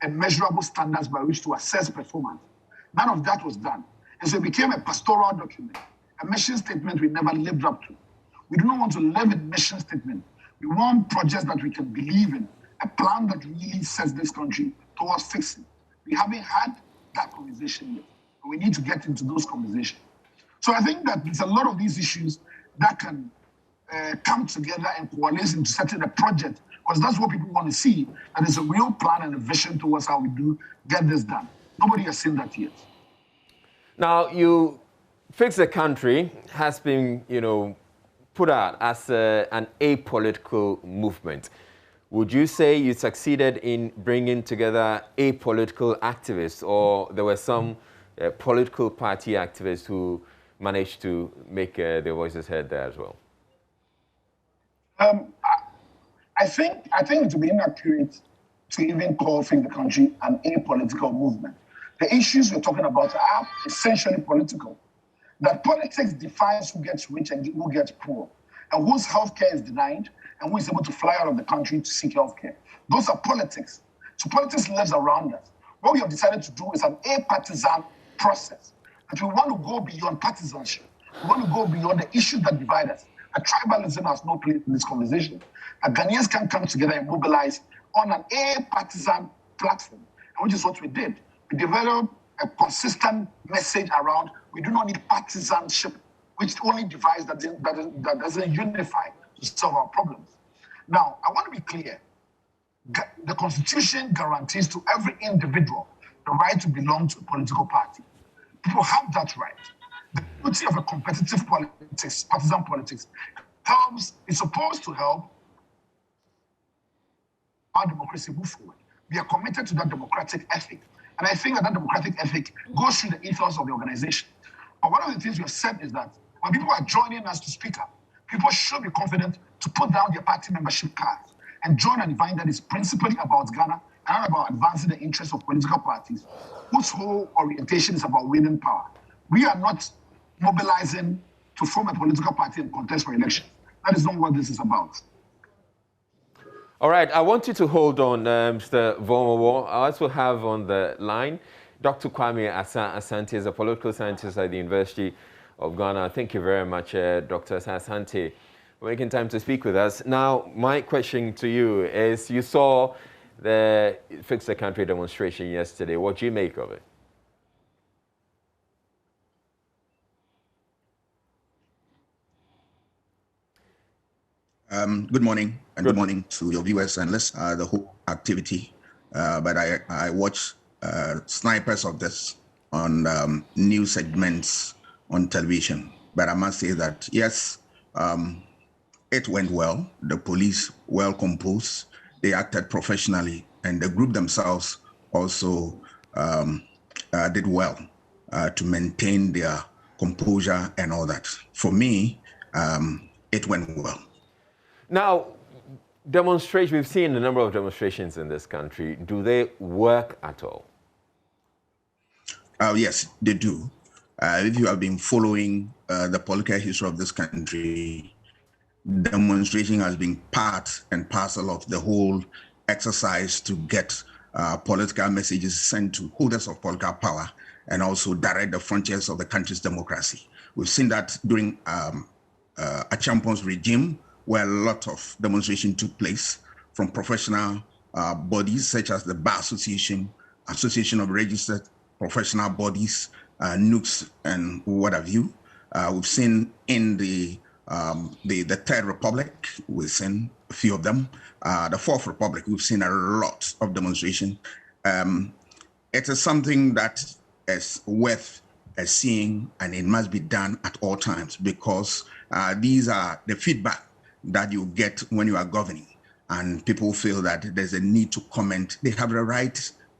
and measurable standards by which to assess performance. None of that was done. And so it became a pastoral document, a mission statement we never lived up to. We do not want to live in mission statement. We want projects that we can believe in, a plan that really sets this country towards fixing. We haven't had that conversation yet. We need to get into those conversations. So I think that there's a lot of these issues that can come together and coalesce into setting a project, because that's what people want to see, that there's a real plan and a vision towards how we do get this done. Nobody has seen that yet. Now, you Fix the Country has been, put out as an apolitical movement. Would you say you succeeded in bringing together apolitical activists, or there were some political party activists who managed to make their voices heard there as well? I think it would be inaccurate to even call Fix the Country an apolitical movement. The issues we're talking about are essentially political. That politics defines who gets rich and who gets poor, and whose healthcare is denied, and who is able to fly out of the country to seek healthcare. Those are politics. So politics lives around us. What we have decided to do is an apartisan process. That we want to go beyond partisanship. We want to go beyond the issues that divide us. That tribalism has no place in this conversation. That Ghanaians can come together and mobilize on an apartisan platform, which is what we did. We developed a consistent message around we do not need partisanship, which only divides, that doesn't unify to solve our problems. Now, I want to be clear. The Constitution guarantees to every individual the right to belong to a political party. People have that right. The beauty of a competitive politics, partisan politics, is supposed to help our democracy move forward. We are committed to that democratic ethic. And I think that democratic ethic goes through the ethos of the organization. But one of the things we have said is that when people are joining us to speak up, people should be confident to put down their party membership cards and join an event that is principally about Ghana and not about advancing the interests of political parties, whose whole orientation is about winning power. We are not mobilizing to form a political party and contest for elections. That is not what this is about. All right, I want you to hold on, Mr. Vomowo. I also have on the line Dr. Kwame Asante, is a political scientist at the University of Ghana. Thank you very much, Dr. Asante, for making time to speak with us. Now, my question to you is, you saw the Fix the Country demonstration yesterday. What do you make of it? Good morning, and good morning to your viewers and listeners. The whole activity, but I watch snipers of this on news segments on television. But I must say that yes, it went well. The police well composed. They acted professionally, and the group themselves also did well to maintain their composure and all that. For me, it went well. Now, demonstrations, we've seen a number of demonstrations in this country. Do they work at all? Yes, they do. If you have been following the political history of this country, demonstration has been part and parcel of the whole exercise to get political messages sent to holders of political power and also direct the frontiers of the country's democracy. We've seen that during a champion's regime, where a lot of demonstration took place from professional bodies such as the Bar Association, Association of Registered Professional Bodies, NUCs, and what have you. We've seen in the Third Republic, we've seen a few of them. The Fourth Republic, we've seen a lot of demonstration. It is something that is worth seeing, and it must be done at all times, because these are the feedback that you get when you are governing, and people feel that there's a need to comment. They have the right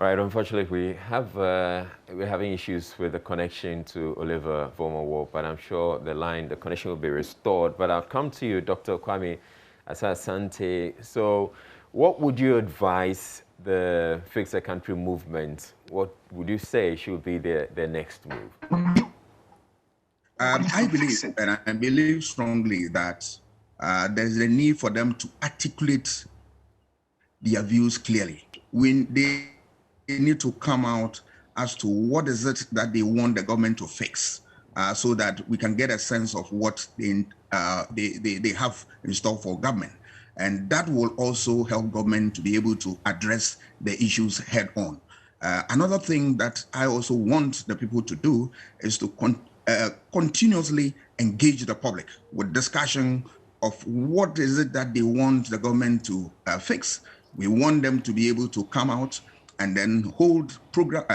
All right, unfortunately, we're having issues with the connection to Oliver Vomowo, but I'm sure the connection will be restored. But I'll come to you, Dr. Kwame Asante. So what would you advise the Fix the Country movement? What would you say should be their next move? I believe, and I believe strongly that there's a need for them to articulate their views clearly. When they need to come out as to what is it that they want the government to fix, so that we can get a sense of what they have in store for government. And that will also help government to be able to address the issues head on. Another thing that I also want the people to do is to continuously engage the public with discussion of what is it that they want the government to fix. We want them to be able to come out and then hold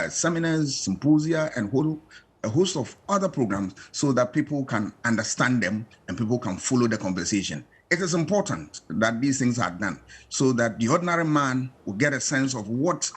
seminars, symposia, and hold a host of other programs so that people can understand them and people can follow the conversation. It is important that these things are done so that the ordinary man will get a sense of what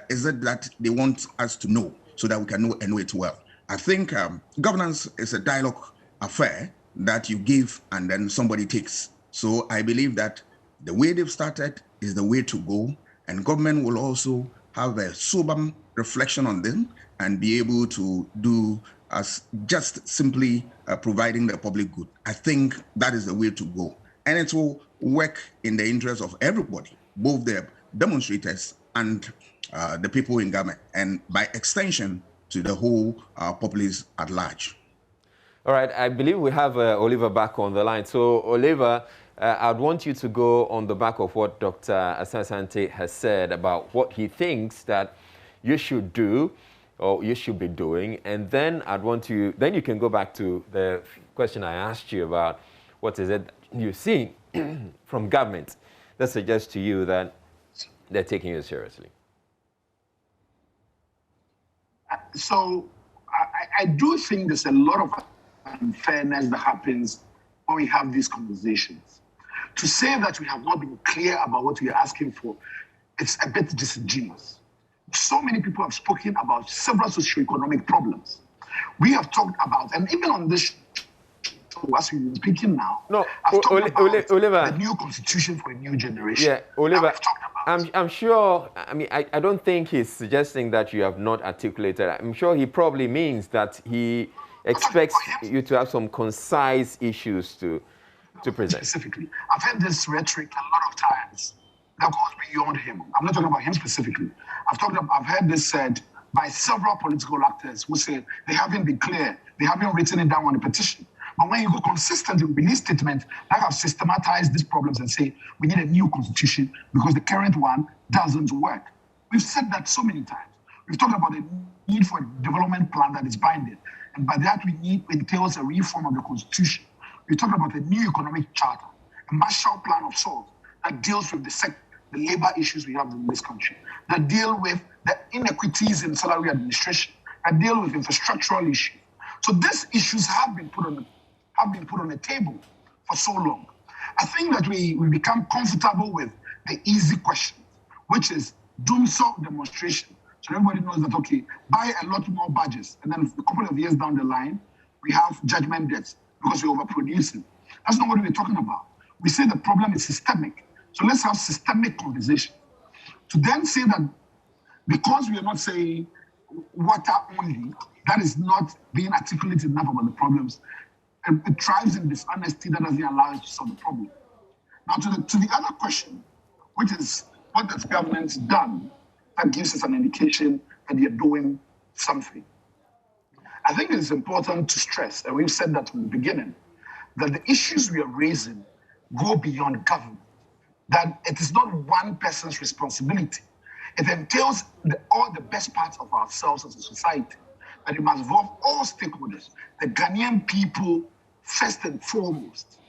is it that they want us to know so that we can know it well. I think governance is a dialogue affair that you give and then somebody takes. So I believe that the way they've started is the way to go, and government will also have a sober reflection on them and be able to do as just simply providing the public good. I think that is the way to go. And it will work in the interest of everybody, both the demonstrators and the people in government, and by extension to the whole populace at large. All right, I believe we have Oliver back on the line. So Oliver, I'd want you to go on the back of what Dr. Asante has said about what he thinks that you should do or you should be doing. And then then you can go back to the question I asked you about what is it you're seeing from government that suggests to you that they're taking you seriously. So I do think there's a lot of unfairness that happens when we have these conversations. To say that we have not been clear about what we are asking for, it's a bit disingenuous. So many people have spoken about several socioeconomic problems. We have talked about, and even on this show, as we've been speaking now, I've talked about Oliver, the new constitution for a new generation. Yeah, Oliver, I'm sure, I mean, I don't think he's suggesting that you have not articulated. I'm sure he probably means that he expects you to have some concise issues to present. Specifically, I've heard this rhetoric a lot of times that goes beyond him. I'm not talking about him specifically. I've heard this said by several political actors who say they haven't been clear, they haven't written it down on a petition. But when you go consistently with these statements that have systematized these problems and say we need a new constitution because the current one doesn't work. We've said that so many times. We've talked about the need for a development plan that is binding. And by that entails a reform of the constitution. We talked about a new economic charter, a Marshall Plan of sorts that deals with the labor issues we have in this country, that deal with the inequities in salary administration, that deal with infrastructural issues. So these issues have been put on the table for so long. I think that we become comfortable with the easy questions, which is doom so demonstration. So everybody knows that, okay, buy a lot more badges, and then a couple of years down the line, we have judgment debts because we're overproducing. That's not what we're talking about. We say the problem is systemic. So let's have systemic conversation. To then say that because we are not saying water only, that is not being articulated enough about the problems. It thrives in dishonesty that doesn't allow us to solve the problem. Now to the other question, which is what has government done that gives us an indication that they're doing something. I think it is important to stress, and we've said that from the beginning, that the issues we are raising go beyond government, that it is not one person's responsibility. It entails all the best parts of ourselves as a society, that it must involve all stakeholders, the Ghanaian people first and foremost,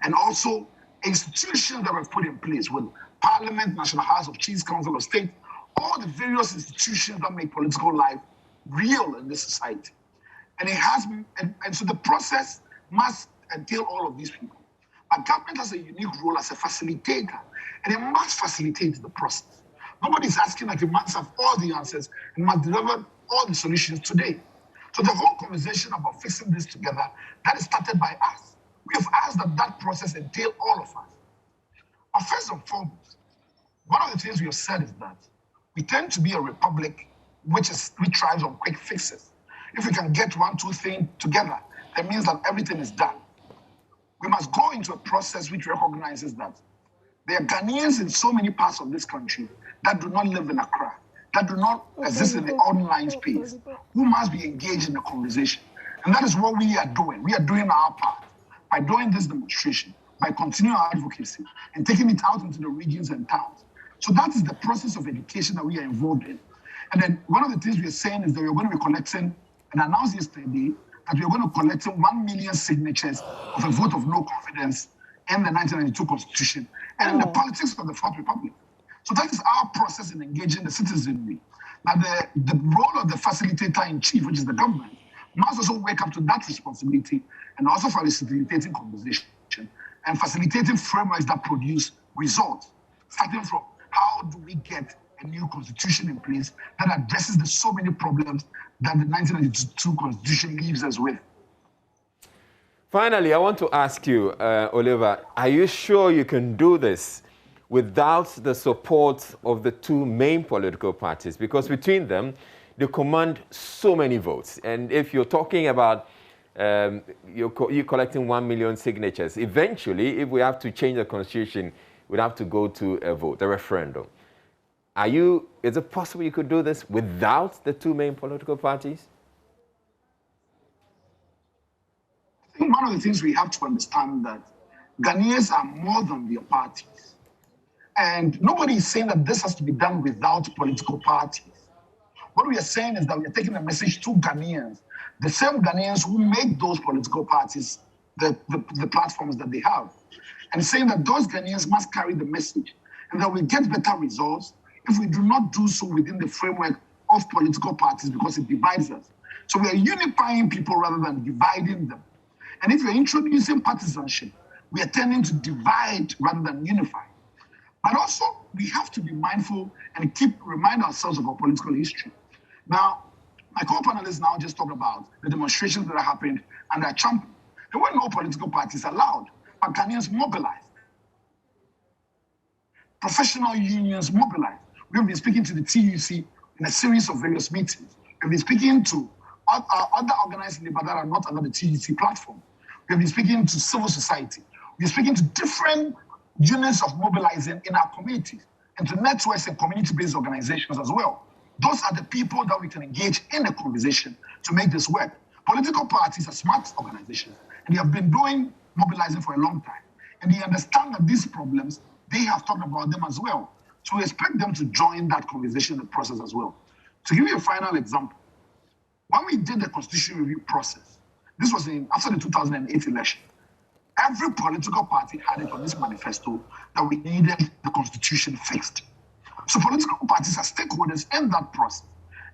and also institutions that were put in place with Parliament, National House of Chiefs, Council of State, all the various institutions that make political life real in this society. And it has been, and so the process must entail all of these people. But government has a unique role as a facilitator, and it must facilitate the process. Nobody is asking that you must have all the answers and must deliver all the solutions today. So the whole conversation about fixing this together, that is started by us. We have asked that process entail all of us. But first and foremost, one of the things we have said is that we tend to be a republic which thrives on quick fixes. If we can get 1, 2 things together, that means that everything is done. We must go into a process which recognizes that there are Ghanaians in so many parts of this country that do not live in Accra, that do not exist in the online space, who must be engaged in the conversation. And that is what we are doing. We are doing our part by doing this demonstration, by continuing our advocacy and taking it out into the regions and towns. So that is the process of education that we are involved in. And then one of the things we are saying is that we're going to be collecting, and announced yesterday, that we're going to collect 1 million signatures of a vote of no confidence in the 1992 Constitution and in the politics of the Fourth Republic. So that is our process in engaging the citizenry. Now, the role of the facilitator-in-chief, which is the government, must also wake up to that responsibility and also for facilitating conversation and facilitating frameworks that produce results, starting from how do we get a new constitution in place that addresses the so many problems that the 1992 Constitution leaves us with. Finally, I want to ask you, Oliver, are you sure you can do this without the support of the two main political parties? Because between them, they command so many votes. And if you're talking about you're collecting 1 million signatures, eventually, if we have to change the Constitution, we'd have to go to a vote, a referendum. Is it possible you could do this without the two main political parties? I think one of the things we have to understand that Ghanaians are more than their parties. And nobody is saying that this has to be done without political parties. What we are saying is that we are taking a message to Ghanaians, the same Ghanaians who make those political parties the platforms that they have, and saying that those Ghanaians must carry the message and that we get better results if we do not do so within the framework of political parties because it divides us. So we are unifying people rather than dividing them. And if you're introducing partisanship, we are tending to divide rather than unify. But also, we have to be mindful and remind ourselves of our political history. Now, my co-panelists now just talked about the demonstrations that happened and their champion. There were no political parties allowed, but Ghanaians mobilized. Professional unions mobilized. We've been speaking to the TUC in a series of various meetings. We've been speaking to other organized labor that are not under the TUC platform. We've been speaking to civil society. We've been speaking to different units of mobilizing in our communities and to networks and community-based organizations as well. Those are the people that we can engage in the conversation to make this work. Political parties are smart organizations, and they have been doing mobilizing for a long time. And they understand that these problems, they have talked about them as well. So we expect them to join that conversation and process as well. To give you a final example, when we did the constitution review process, this was after the 2008 election, every political party had it on this manifesto that we needed the constitution fixed. So political parties are stakeholders in that process.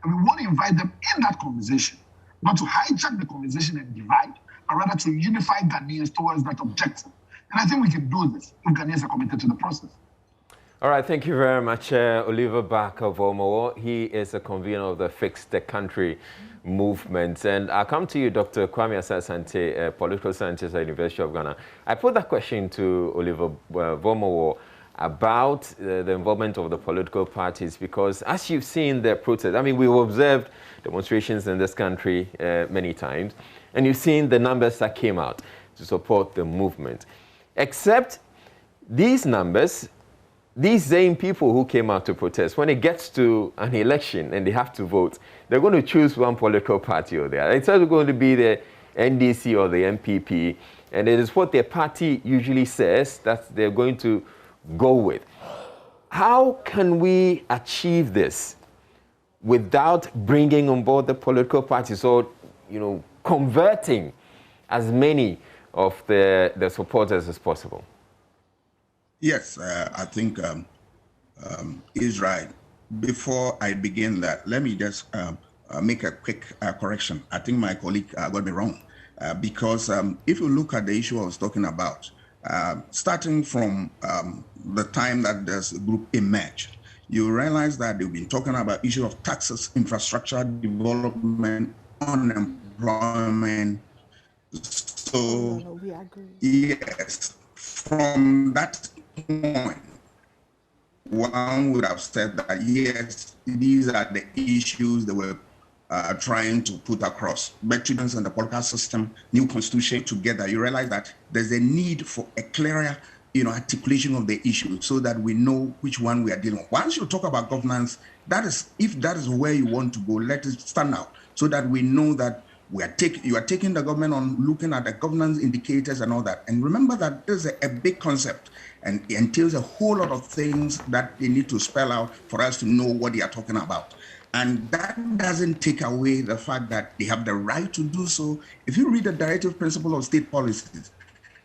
And we want to invite them in that conversation, not to hijack the conversation and divide, but rather to unify Ghanaians towards that objective. And I think we can do this if Ghanaians are committed to the process. All right, thank you very much, Oliver Barker-Vomowo. He is a convener of the Fix the Country movement. And I'll come to you, Dr. Kwame Asante, political scientist at the University of Ghana. I put that question to Oliver Vomowo about the involvement of the political parties, because as you've seen the protests, I mean, we've observed demonstrations in this country many times, and you've seen the numbers that came out to support the movement. Except these numbers, these same people who came out to protest, when it gets to an election and they have to vote, they're going to choose one political party or the other. It's either going to be the NDC or the MPP, and it is what their party usually says that they're going to go with. How can we achieve this without bringing on board the political parties or, converting as many of the supporters as possible? Yes, I think is right. Before I begin that, let me just make a quick correction. I think my colleague got me wrong because if you look at the issue I was talking about, starting from the time that this group emerged, you realize that they've been talking about issues of taxes, infrastructure development, unemployment. So, we agree. Yes, from that point, one would have said that, yes, these are the issues they were trying to put across. Veterans and the political system, new constitution together, you realize that there's a need for a clearer articulation of the issue so that we know which one we are dealing with. Once you talk about governance, that is, if that is where you want to go, let it stand out so that we know that you are taking the government on looking at the governance indicators and all that. And remember that there's a big concept and it entails a whole lot of things that they need to spell out for us to know what they are talking about. And that doesn't take away the fact that they have the right to do so. If you read the directive principle of state policies,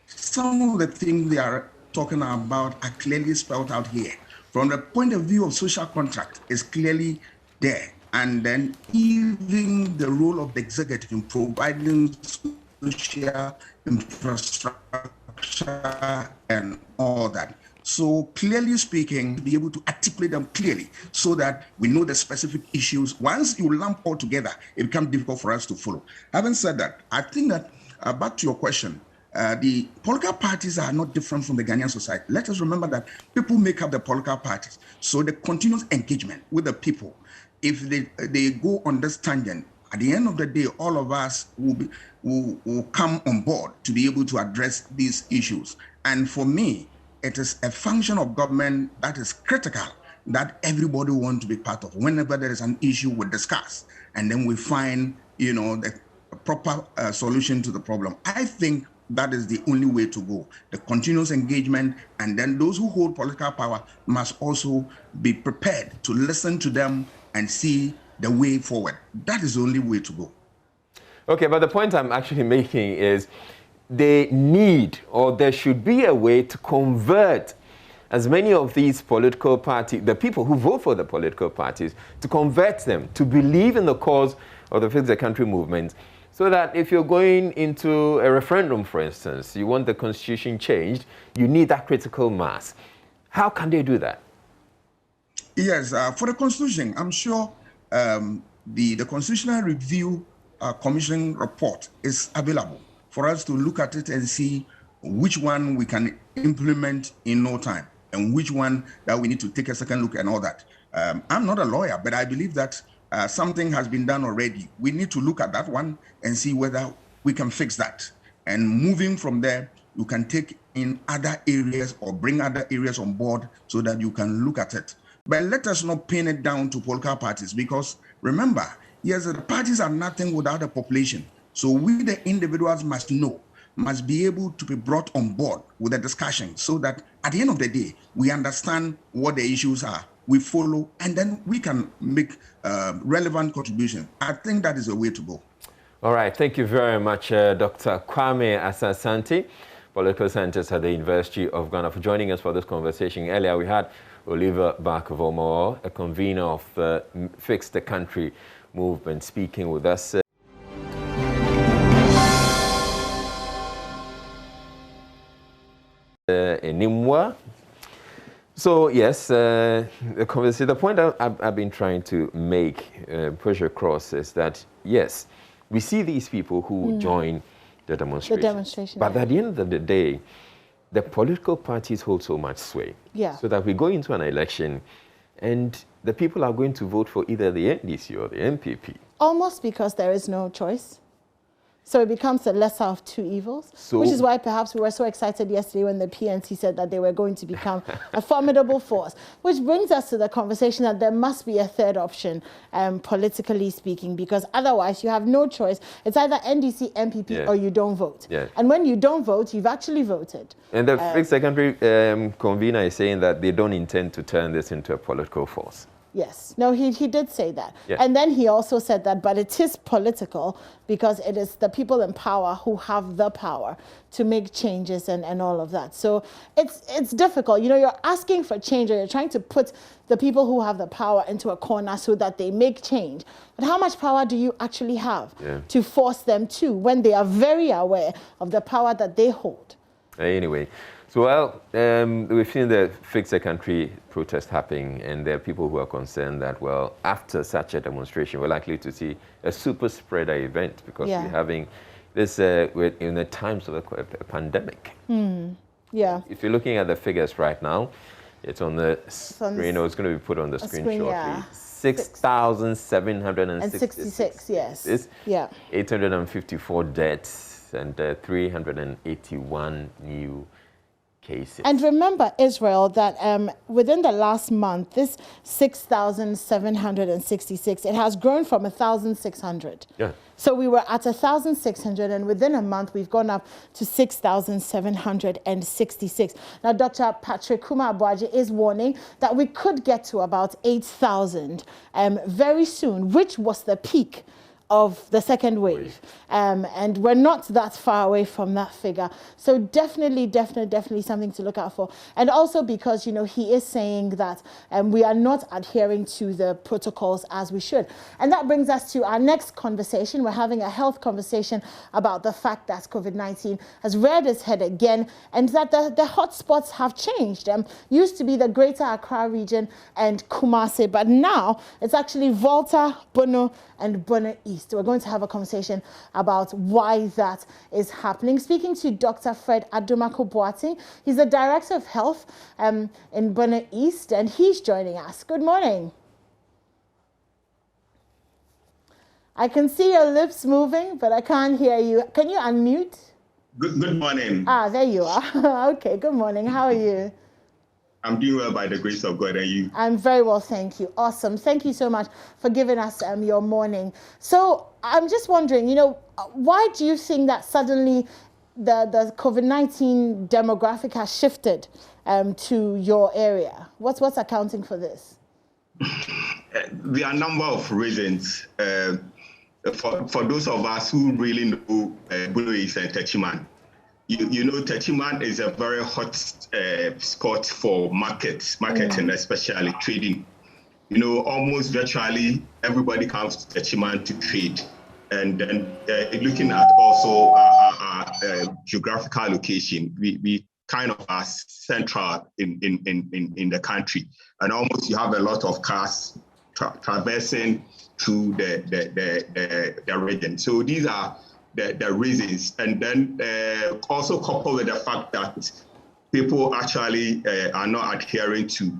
some of the things they are talking about are clearly spelled out here. From the point of view of social contract, it's clearly there. And then even the role of the executive in providing social infrastructure and all that. So clearly speaking, be able to articulate them clearly so that we know the specific issues. Once you lump all together, it becomes difficult for us to follow. Having said that, I think that back to your question, the political parties are not different from the Ghanaian society. Let us remember that people make up the political parties. So the continuous engagement with the people, if they go on this tangent, at the end of the day, all of us will come on board to be able to address these issues. And for me, it is a function of government that is critical, that everybody wants to be part of. Whenever there is an issue, we discuss, and then we find, the proper solution to the problem. I think that is the only way to go. The continuous engagement, and then those who hold political power must also be prepared to listen to them and see the way forward. That is the only way to go. Okay, but the point I'm actually making is they need, or there should be a way to convert as many of these political parties, the people who vote for the political parties, to convert them to believe in the cause of the Fix the Country movement, so that if you're going into a referendum, for instance, you want the constitution changed, you need that critical mass. How can they do that? Yes, for the constitution, I'm sure the Constitutional Review Commission report is available for us to look at it and see which one we can implement in no time and which one that we need to take a second look and all that. I'm not a lawyer, but I believe that something has been done already. We need to look at that one and see whether we can fix that. And moving from there, you can take in other areas or bring other areas on board so that you can look at it. But let us not pin it down to political parties, because remember, yes, the parties are nothing without the population. So we, the individuals, must be able to be brought on board with the discussion so that at the end of the day, we understand what the issues are, we follow, and then we can make relevant contributions. I think that is the way to go. All right, thank you very much, Dr. Kwame Asasanti, political scientist at the University of Ghana, for joining us for this conversation. Earlier, we had Oliver Barkovomo, a convener of the Fix the Country movement, speaking with us. Enimwa. So yes, the point I've been trying to make, push across, is that yes, we see these people who join the demonstration. But at the end of the day, the political parties hold so much sway. Yeah. So that we go into an election and the people are going to vote for either the NDC or the MPP. Almost because there is no choice. So it becomes the lesser of two evils, which is why perhaps we were so excited yesterday when the PNC said that they were going to become a formidable force, which brings us to the conversation that there must be a third option, politically speaking, because otherwise you have no choice. It's either NDC, MPP, or you don't vote. Yeah. And when you don't vote, you've actually voted. And the Fix the Country convener is saying that they don't intend to turn this into a political force. Yes. No, he did say that. Yeah. And then he also said that, but it is political because it is the people in power who have the power to make changes and all of that. So it's difficult. You know, you're asking for change, or you're trying to put the people who have the power into a corner so that they make change. But how much power do you actually have to force them to, when they are very aware of the power that they hold? Anyway, so well, we've seen the Fix the Country protest happening, and there are people who are concerned that, well, after such a demonstration, we're likely to see a super spreader event because we're having this, we're in the times of a pandemic. Yeah. If you're looking at the figures right now, it's on the screen, or it's going to be put on the screen shortly. Yeah. 6,766. Yes. Yeah. 854 deaths and 381 new cases. And remember, Israel, that within the last month, this 6,766, it has grown from 1,600. Yeah. So we were at 1,600, and within a month, we've gone up to 6,766. Now, Dr. Patrick Kuma-Abuaji is warning that we could get to about 8,000 very soon, which was the peak of the second wave. And we're not that far away from that figure. So definitely something to look out for. And also because, you know, he is saying that we are not adhering to the protocols as we should. And that brings us to our next conversation. We're having a health conversation about the fact that COVID-19 has reared its head again, and that the hotspots have changed. Used to be the Greater Accra region and Kumasi, but now it's actually Volta, Bono, and Bono East. We're going to have a conversation about why that is happening. Speaking to Dr. Fred Adomako-Boateng, he's the Director of Health in Bono East, and he's joining us. Good morning. I can see your lips moving, but I can't hear you. Can you unmute? Good morning. Ah, there you are. Okay, good morning. How are you? I'm doing well by the grace of God, and you? I'm very well, thank you. Awesome. Thank you so much for giving us your morning. So I'm just wondering, you know, why do you think that suddenly the COVID-19 demographic has shifted to your area? What's accounting for this? There are a number of reasons. For those of us who really know Bono East and Techiman, you know, Techiman is a very hot spot for marketing, especially trading. You know, almost virtually everybody comes to Techiman to trade. And then looking at also our geographical location, we kind of are central in the country. And almost you have a lot of cars traversing through the region. So these are the reasons, and then also coupled with the fact that people actually are not adhering to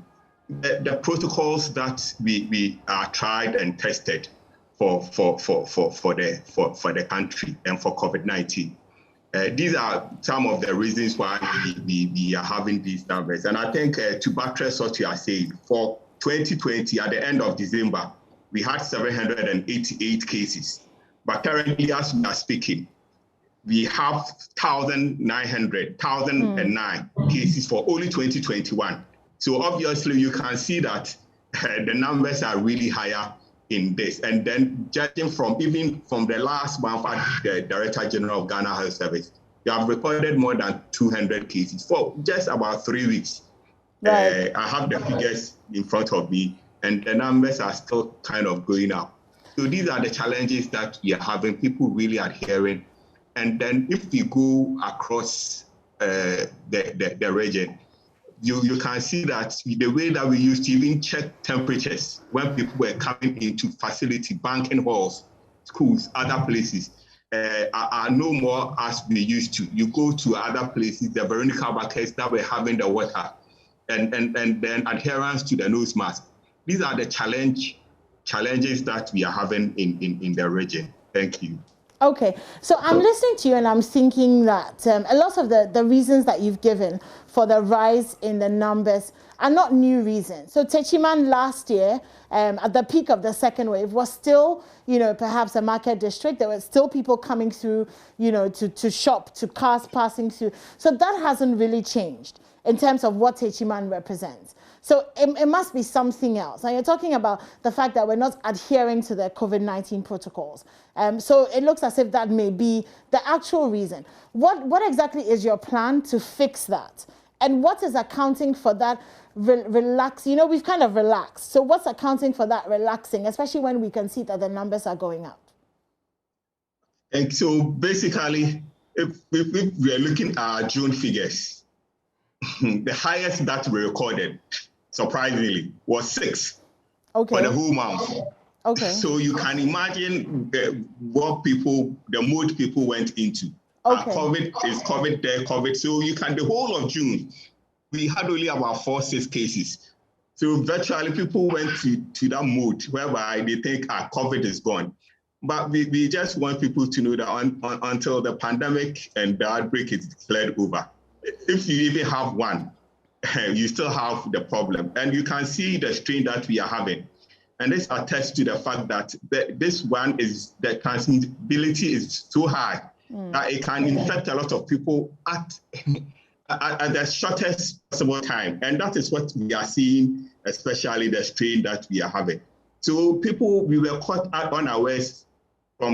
the protocols that we are tried and tested for the country and for COVID-19. These are some of the reasons why we are having these numbers. And I think to buttress what you are saying, for 2020, at the end of December, we had 788 cases. But currently, as we are speaking, we have 1,009 cases for only 2021. So obviously, you can see that the numbers are really higher in this. And then judging from even from the last month at the Director General of Ghana Health Service, we have recorded more than 200 cases for just about 3 weeks. Right. I have the figures in front of me, and the numbers are still kind of going up. So these are the challenges that we are having, people really adhering. And then if we go across the region, you can see that the way that we used to even check temperatures when people were coming into facility, banking halls, schools, other places, are no more as we used to. You go to other places, the Veronica buckets that were having the water, and then adherence to the nose mask. These are the challenges that we are having in the region. Thank you. Okay, so I'm listening to you and I'm thinking that a lot of the reasons that you've given for the rise in the numbers are not new reasons. So Techiman last year, at the peak of the second wave, was still, you know, perhaps a market district. There were still people coming through, you know, to shop, to cars passing through. So that hasn't really changed in terms of what Techiman represents. So it must be something else. Now you're talking about the fact that we're not adhering to the COVID-19 protocols. So it looks as if that may be the actual reason. What exactly is your plan to fix that? And what is accounting for that relax? You know, we've kind of relaxed. So what's accounting for that relaxing, especially when we can see that the numbers are going up? And so basically, if we are looking at June figures, the highest that we recorded, surprisingly, was 6 for the whole month. Okay. So you can imagine what the mood people went into. Okay. COVID there, COVID. So the whole of June, we had only about 4-6 cases. So virtually people went to that mood whereby they think COVID is gone. But we just want people to know that until the pandemic and the outbreak is declared over, if you even have one, you still have the problem. And you can see the strain that we are having. And this attests to the fact that this one the transmissibility is so high that it can infect a lot of people at the shortest possible time. And that is what we are seeing, especially the strain that we are having. So we were caught unawares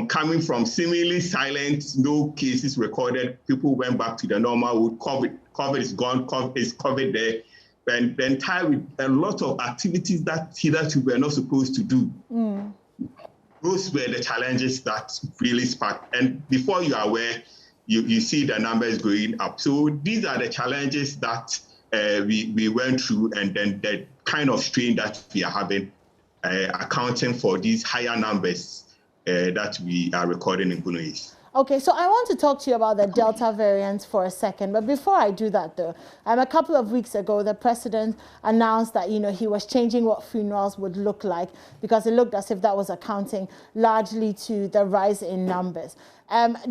coming from seemingly silent, no cases recorded. People went back to the normal. COVID is gone, COVID there. And then tied with a lot of activities that hitherto we were not supposed to do. Those were the challenges that really sparked. And before you are aware, you see the numbers going up. So these are the challenges that we went through, and then the kind of strain that we are having, accounting for these higher numbers that we are recording in Bono East. Okay, so I want to talk to you about the Delta variant for a second. But before I do that, though, a couple of weeks ago, the president announced that, he was changing what funerals would look like because it looked as if that was accounting largely to the rise in numbers.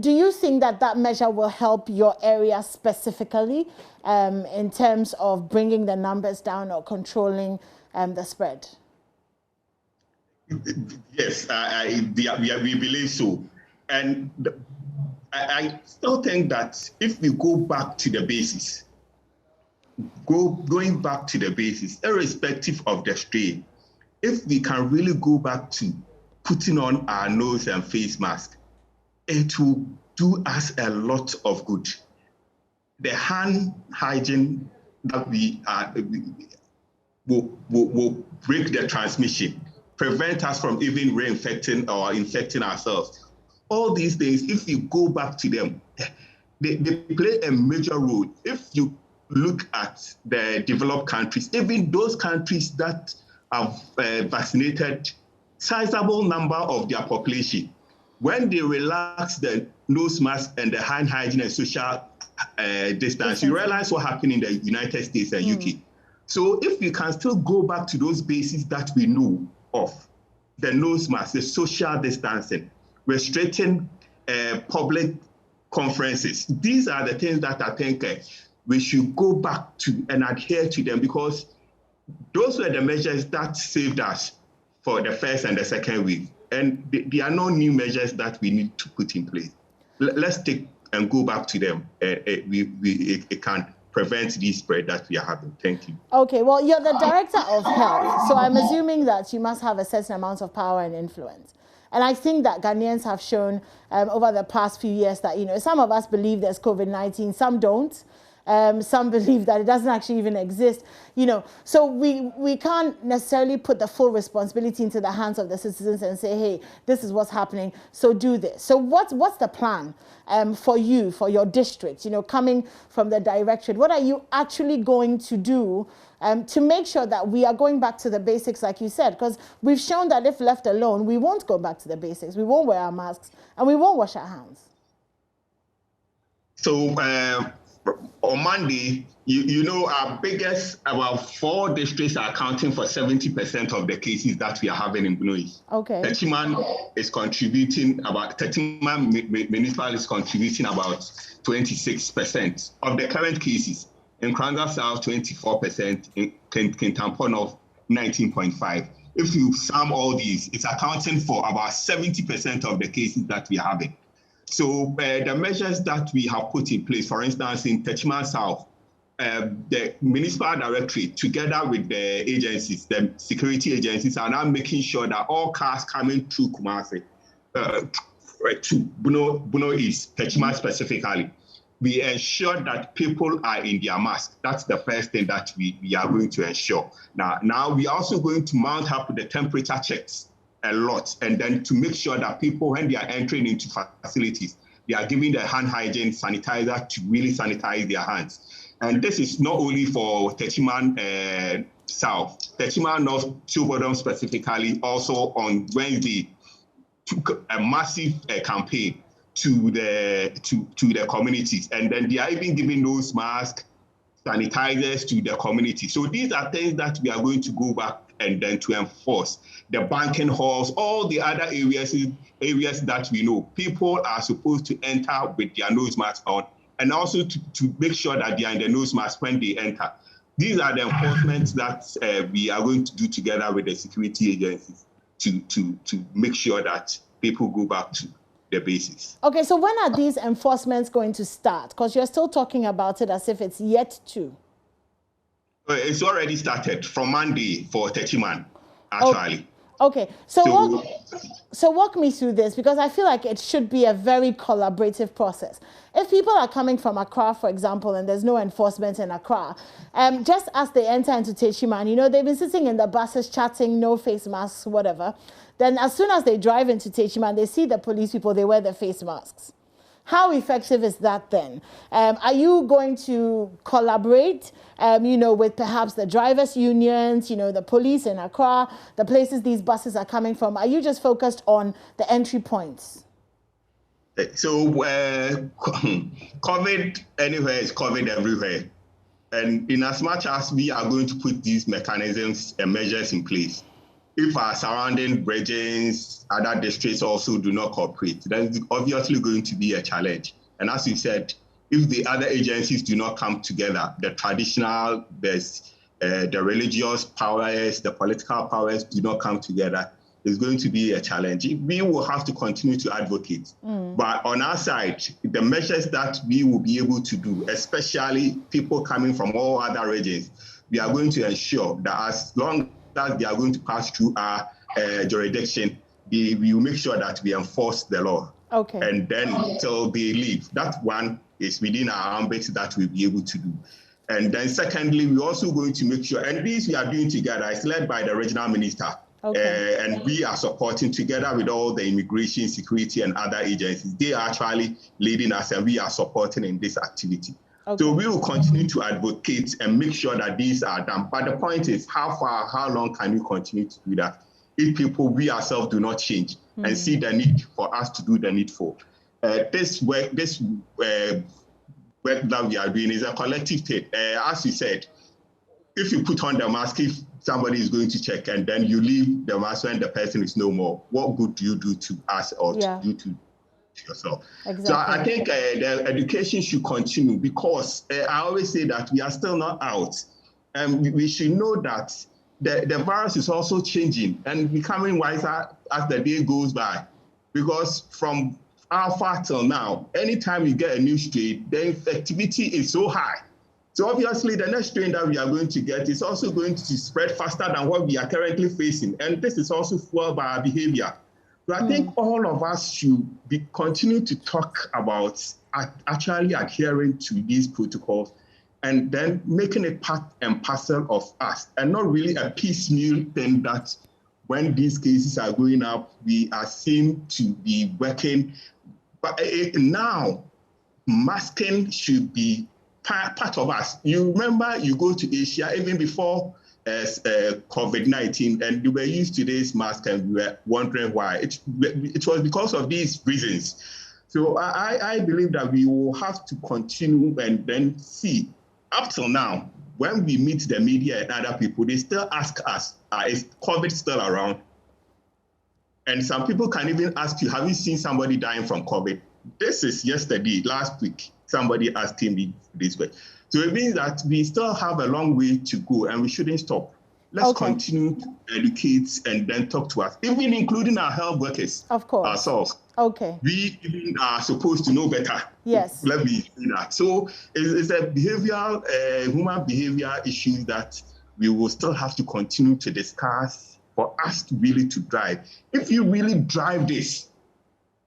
Do you think that measure will help your area specifically in terms of bringing the numbers down or controlling the spread? Yes, we believe so. And I still think that if we go back to the basis, going back to the basis, irrespective of the strain, if we can really go back to putting on our nose and face mask, it will do us a lot of good. The hand hygiene that will break the transmission, prevent us from even reinfecting or infecting ourselves. All these things, if you go back to them, they play a major role. If you look at the developed countries, even those countries that have vaccinated sizable number of their population, when they relax the nose mask and the hand hygiene and social distance, you realize what happened in the United States and UK. So if we can still go back to those basics that we know of, the nose mask, the social distancing, restricting public conferences. These are the things that I think we should go back to and adhere to them, because those were the measures that saved us for the first and the second week. And there are no new measures that we need to put in place. Let's take and go back to them. It can prevent this spread that we are having. Thank you. Okay, well, you're the director of health, so I'm assuming that you must have a certain amount of power and influence. And I think that Ghanaians have shown over the past few years that, some of us believe there's COVID-19, some don't. Some believe that it doesn't actually even exist, So we can't necessarily put the full responsibility into the hands of the citizens and say, hey, this is what's happening, so do this. So what's the plan for you, for your district, coming from the directorate? What are you actually going to do to make sure that we are going back to the basics, like you said? Because we've shown that if left alone, we won't go back to the basics. We won't wear our masks and we won't wash our hands. So on Monday, our biggest, about 4 districts are accounting for 70% of the cases that we are having in Bono East. Okay. Techiman is contributing Techiman Municipal is contributing about 26% of the current cases. In Kranga South, 24%, in Kintamponov, 19.5%. If you sum all these, it's accounting for about 70% of the cases that we are having. So the measures that we have put in place, for instance, in Techiman South, the municipal directorate, together with the agencies, the security agencies, are now making sure that all cars coming through Kumasi, to Bono East, Techiman specifically, we ensure that people are in their masks. That's the first thing that we are going to ensure. Now we are also going to mount up the temperature checks a lot, and then to make sure that people, when they are entering into facilities, They are giving the hand hygiene sanitizer to really sanitize their hands. And this is not only for Techiman South, Techiman North, Chilbodom specifically, also on Wednesday, took a massive campaign to the communities. And then they are even giving those masks, sanitizers to the community. So these are things that we are going to go back and then to enforce. The banking halls, all the other areas that we know, people are supposed to enter with their nose mask on, and also to make sure that they are in the nose mask when they enter. These are the enforcements that we are going to do together with the security agencies to make sure that people go back to the basics. Okay, so when are these enforcements going to start? Because you're still talking about it as if it's yet to. It's already started from Monday for Techiman, actually. Okay, so walk me through this, because I feel like it should be a very collaborative process. If people are coming from Accra, for example, and there's no enforcement in Accra, just as they enter into Techiman, you know, they've been sitting in the buses chatting, no face masks, whatever. Then as soon as they drive into Techiman, they see the police people, they wear their face masks. How effective is that then? Are you going to collaborate, you know, with perhaps the drivers' unions, you know, the police in Accra, the places these buses are coming from? Are you just focused on the entry points? So COVID anywhere is COVID everywhere. And in as much as we are going to put these mechanisms and measures in place, if our surrounding regions, other districts also do not cooperate, then it's obviously going to be a challenge. And as you said, if the other agencies do not come together, the traditional, the religious powers, the political powers do not come together, it's going to be a challenge. We will have to continue to advocate. But on our side, the measures that we will be able to do, especially people coming from all other regions, we are going to ensure that as long that they are going to pass through our jurisdiction, we will make sure that we enforce the law. Okay. And then until they leave, that one is within our ambit that we'll be able to do. And then secondly, we're also going to make sure, and this we are doing together, it's led by the regional minister. Okay. And we are supporting together with all the immigration, security, and other agencies. They are actually leading us, and we are supporting in this activity. Okay. So we will continue to advocate and make sure that these are done. But the point is, how long can you continue to do that if people, we ourselves, do not change and see the need for us to do the needful? This work that we are doing is a collective thing. As you said, if you put on the mask, if somebody is going to check and then you leave the mask when the person is no more, what good do you do to us or to you to yourself? Exactly. So I think the education should continue, because I always say that we are still not out. And we should know that the virus is also changing and becoming wiser as the day goes by. Because from Alpha till now, anytime you get a new strain, the infectivity is so high. So obviously the next strain that we are going to get is also going to spread faster than what we are currently facing. And this is also fueled by our behavior. So I think all of us should continue to talk about actually adhering to these protocols and then making it part and parcel of us, and not really a piecemeal thing that when these cases are going up, we are seen to be working. But now, masking should be part of us. You remember, you go to Asia, even before COVID-19, and you were used to this mask and we were wondering why. It was because of these reasons. So I believe that we will have to continue and then see. Up till now, when we meet the media and other people, they still ask us, is COVID still around? And some people can even ask you, have you seen somebody dying from COVID? This is last week, somebody asked me this way. So it means that we still have a long way to go and we shouldn't stop. Let's continue to educate and then talk to us, even including our health workers, of course, ourselves. Okay. We even are supposed to know better. Yes. Let me say that. So it's a behavioral, human behavior issue that we will still have to continue to discuss for us to really to drive. If you really drive this,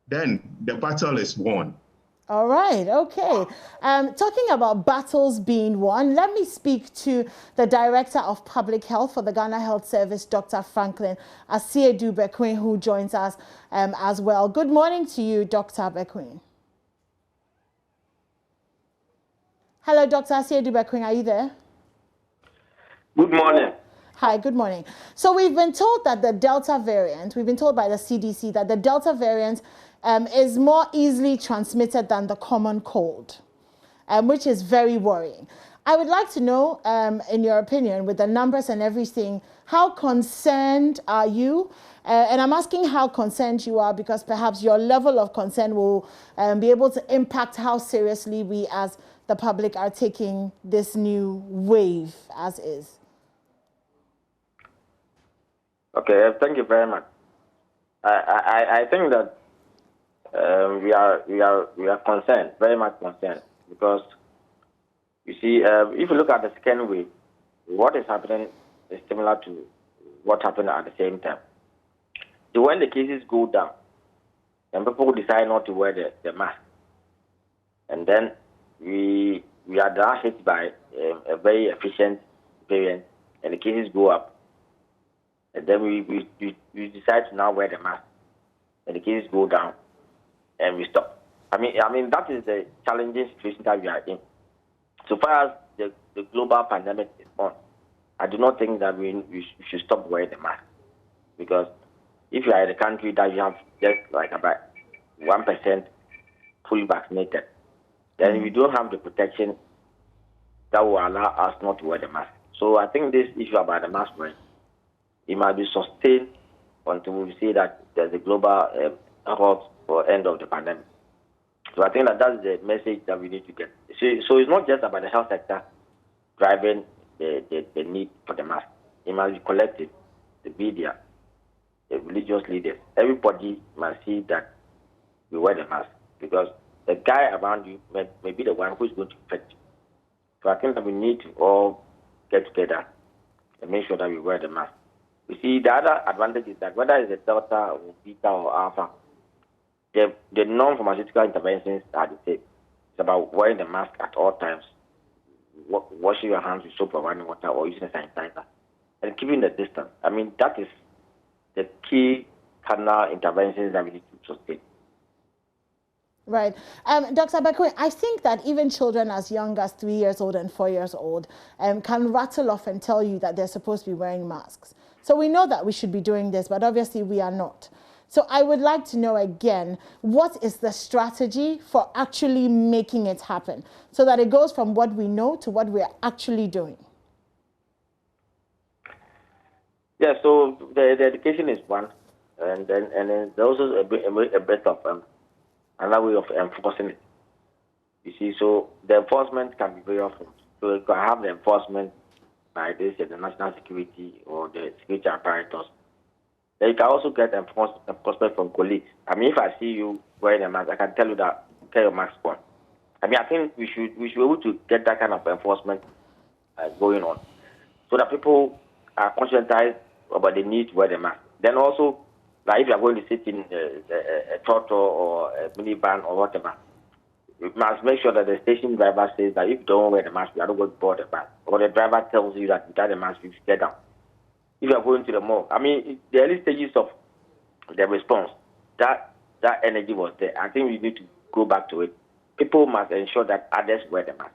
then the battle is won. All right, okay. Talking about battles being won, let me speak to the Director of Public Health for the Ghana Health Service, Dr. Franklin Asiedu Bekwin, who joins us as well. Good morning to you, Dr. Bekwin. Hello, Dr. Asiedu Bekwing, are you there? Good morning. Hi, good morning. So we've been told that the Delta variant, we've been told by the CDC that the Delta variant is more easily transmitted than the common cold, which is very worrying. I would like to know, in your opinion, with the numbers and everything, how concerned are you? And I'm asking how concerned you are because perhaps your level of concern will be able to impact how seriously we as the public are taking this new wave as is. Okay, thank you very much. I think that we are concerned, very much concerned, because you see, if you look at the second wave, what is happening is similar to what happened at the same time. So when the cases go down, and people decide not to wear the mask, and then we are now hit by a very efficient variant, and the cases go up. And then we decide to now wear the mask, and the cases go down, and we stop. I mean that is the challenging situation that we are in. So far as the global pandemic is on, I do not think that we should stop wearing the mask, because if you are in a country that you have just like about 1% fully vaccinated, then we don't have the protection that will allow us not to wear the mask. So I think this issue about the mask wearing, it might be sustained until we see that there's a global halt or end of the pandemic. So I think that that's the message that we need to get. So it's not just about the health sector driving the need for the mask. It must be collective, the media, the religious leaders. Everybody must see that we wear the mask, because the guy around you may be the one who's going to infect you. So I think that we need to all get together and make sure that we wear the mask. You see, the other advantage is that whether it's a Delta or Beta or Alpha, the non-pharmaceutical interventions are the same. It's about wearing the mask at all times, washing your hands with soap or running water, or using a sanitizer, and keeping the distance. I mean, that is the key cardinal interventions that we need to sustain. Right. Dr. Bekwing, I think that even children as young as 3 years old and 4 years old can rattle off and tell you that they're supposed to be wearing masks. So we know that we should be doing this, but obviously we are not. So I would like to know again, what is the strategy for actually making it happen so that it goes from what we know to what we're actually doing? Yeah, so the education is one, and then there's also a bit of another way of enforcing it. You see, so the enforcement can be very often. So you can have the enforcement by this, the national security or the security apparatus. Then you can also get enforcement from colleagues. I mean, if I see you wearing a mask, I can tell you that carry your mask on. I mean, I think we should be able to get that kind of enforcement going on, so that people are conscientized about the need to wear the mask. Then also, like if you are going to sit in a trotto or a minivan or whatever, you must make sure that the station driver says that if you don't wear the mask, you are not going to board the bus. Or the driver tells you that without the mask, you should get down. If you are going to the mall, I mean, the early stages of the response, that energy was there. I think we need to go back to it. People must ensure that others wear the mask.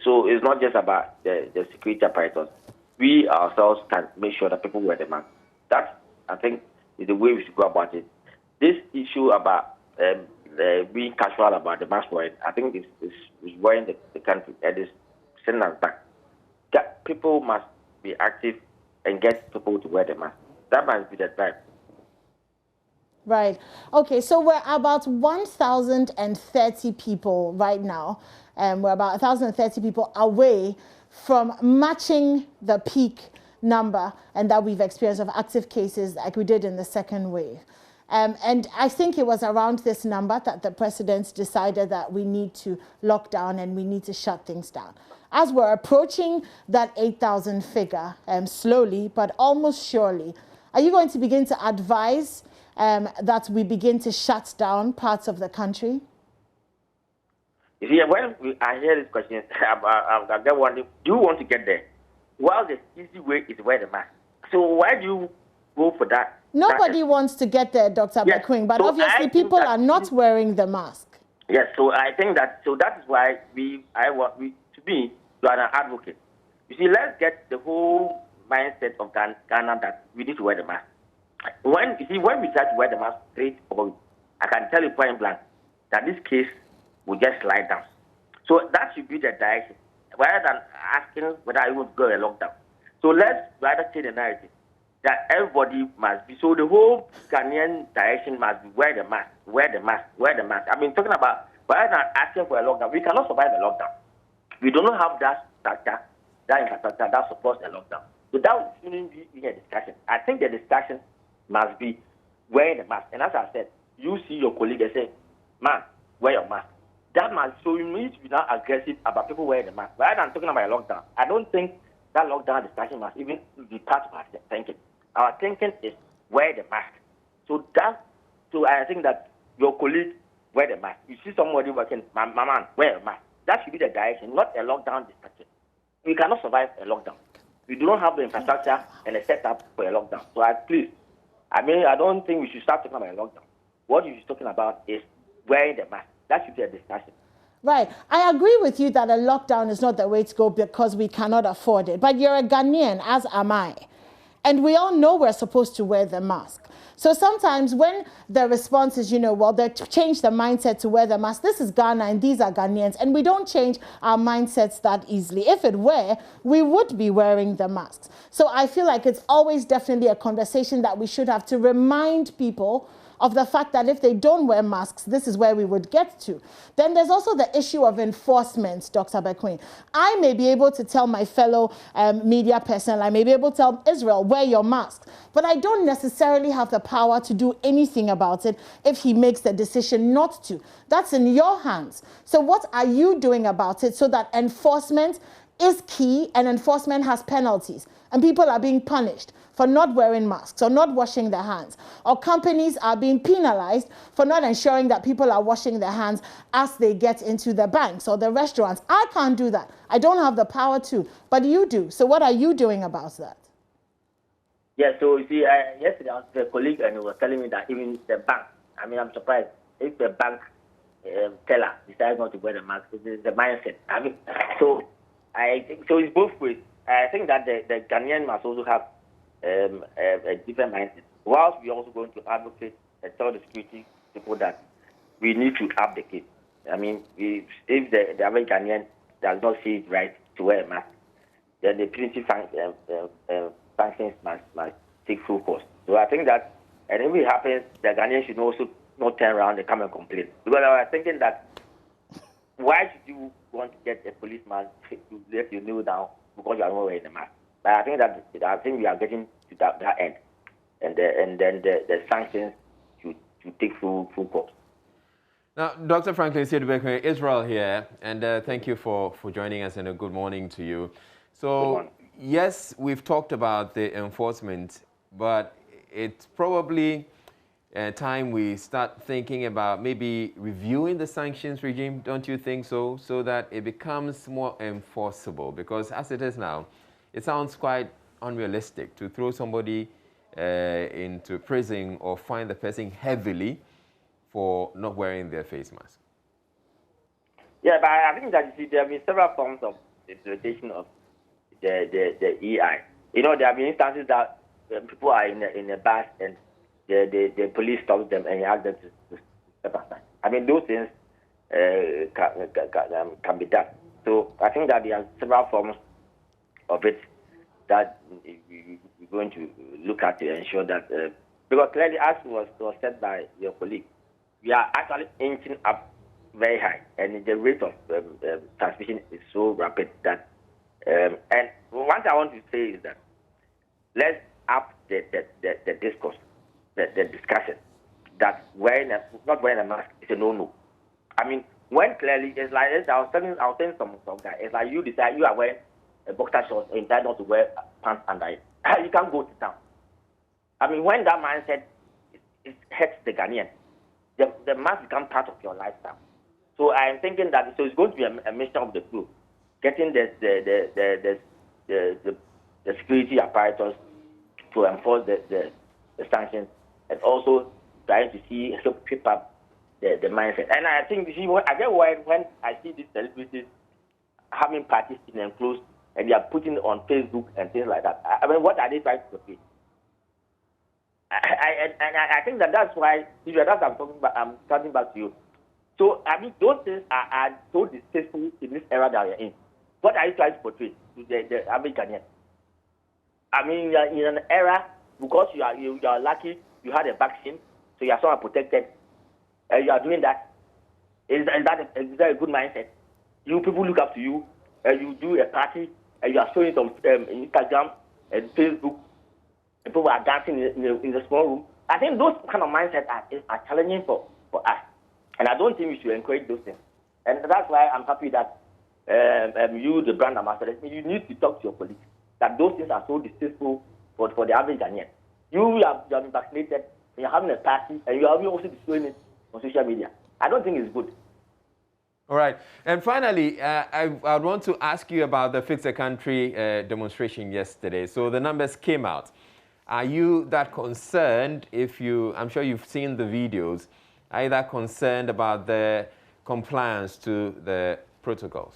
So it's not just about the security apparatus. We ourselves can make sure that people wear the mask. That, I think, is the way we should go about it. This issue about being casual about the mask wearing, I think is wearing the country and is sending us back. That people must be active and get people to wear the mask. That must be the drive. Right. Okay, so we're about 1,030 people right now. We're about 1,030 people away from matching the peak number and that we've experienced of active cases like we did in the second wave. And I think it was around this number that the president decided that we need to lock down and we need to shut things down. As we're approaching that 8,000 figure, slowly but almost surely, are you going to begin to advise that we begin to shut down parts of the country? You see, when I hear this question, I'm wondering, do you want to get there? Well, the easy way is wear the mask. So why do you go for that? Nobody wants to get there, Dr. Yes, Bekwing, but so obviously people are not wearing the mask. Yes, so I think that, so that is why to to me, you are an advocate. You see, let's get the whole mindset of Ghana that we need to wear the mask. When we try to wear the mask straight forward, I can tell you point blank that this case will just slide down. So that should be the direction, rather than asking whether I want to go a lockdown. So let's rather change the narrative that everybody must be. So the whole Ghanaian direction must be wear the mask, wear the mask, wear the mask. I mean, talking about rather than asking for a lockdown, we cannot survive a lockdown. We do not have that structure, that infrastructure that supports a lockdown. So that shouldn't be a discussion. I think the discussion must be wearing the mask. And as I said, you see your colleague and say, man, wear your mask. That must, so you need to be not aggressive about people wearing the mask. Rather than talking about a lockdown, I don't think that lockdown discussion must even be part of our thinking. Our thinking is wear the mask. So I think that your colleague wear the mask. You see somebody working, my man, wear a mask. That should be the direction, not a lockdown discussion. We cannot survive a lockdown. We do not have the infrastructure and a setup for a lockdown. So I don't think we should start talking about a lockdown. What you should be talking about is wearing the mask. That should be a discussion. Right. I agree with you that a lockdown is not the way to go because we cannot afford it. But you're a Ghanaian, as am I. And we all know we're supposed to wear the mask. So sometimes when the response is, well, they change the mindset to wear the mask. This is Ghana and these are Ghanaians. And we don't change our mindsets that easily. If it were, we would be wearing the masks. So I feel like it's always definitely a conversation that we should have to remind people of the fact that if they don't wear masks, this is where we would get to. Then there's also the issue of enforcement, Dr. Bequin. I may be able to tell my fellow media personnel, I may be able to tell Israel, wear your mask. But I don't necessarily have the power to do anything about it if he makes the decision not to. That's in your hands. So what are you doing about it so that enforcement is key and enforcement has penalties and people are being punished for not wearing masks or not washing their hands, or companies are being penalized for not ensuring that people are washing their hands as they get into the banks or the restaurants. I can't do that. I don't have the power to, but you do. So what are you doing about that? Yeah, so you see, yesterday I was with a colleague and he was telling me that even the bank, I mean, I'm surprised if the bank teller decides not to wear the mask, it's the mindset. I mean, so I think, so it's both ways. I think that the Ghanaian must also have a different mindset. Whilst we're also going to advocate and tell the security people that we need to up the case. I mean, if the average Ghanaian does not see it right to wear a mask, then the punitive sanctions must take full course. So I think that, and if it happens, the Ghanaians should also not turn around and come and complain. Because I was thinking that, why should you want to get a policeman to let you kneel down because you are not wearing a mask? But I think we are getting to that end, and then the sanctions should take full course. Now, Dr. Franklin Siedebekwe, Israel here, and thank you for joining us, and a good morning to you. So, yes, we've talked about the enforcement, but it's probably time we start thinking about maybe reviewing the sanctions regime, don't you think so? So that it becomes more enforceable, because as it is now, it sounds quite unrealistic to throw somebody into prison or fine the person heavily for not wearing their face mask. Yeah, but I think that there have been several forms of implementation of the EI. There have been instances that people are in a bus and the police stops them and ask them to step aside. I mean, those things can be done. So I think that there are several forms of it that we're going to look at to ensure that, because clearly, as was said by your colleague, we are actually inching up very high, and the rate of transmission is so rapid that, and one thing I want to say is that let's up the discourse, the discussion, that not wearing a mask is a no-no. I mean, when clearly, it's like, I was telling some guy, it's like you decide you are wearing a boxer shorts and decide not to wear pants under it. You can't go to town. I mean, when that mindset it hurts the Ghanaian, the mask becomes part of your lifestyle. So I'm thinking that it's going to be a mixture of the two, getting the security apparatus to enforce the sanctions, and also trying to keep up the mindset. And I think, I get why when I see these celebrities having parties in enclosed, and they are putting it on Facebook and things like that. I mean, what are they trying to portray? I think that's why, that's what I'm talking about. I'm coming back to you. So, I mean, those things are so distasteful in this era that we are in. What are you trying to portray to the average Ghanaian? I mean, in an era, because you are lucky, you had a vaccine, so you are somewhat protected, and you are doing that. Is that a good mindset? You people look up to you, and you do a party, and you are showing it on Instagram and Facebook, and people are dancing in the small room. I think those kind of mindsets are challenging for us. And I don't think we should encourage those things. And that's why I'm happy that you, the brand ambassador, you need to talk to your colleagues that those things are so distasteful for the average Ghanaian. You have been vaccinated, and you're having a party, and you are also displaying it on social media. I don't think it's good. All right. And finally, I want to ask you about the Fix the Country demonstration yesterday. So the numbers came out. Are you that concerned I'm sure you've seen the videos, are you that concerned about the compliance to the protocols?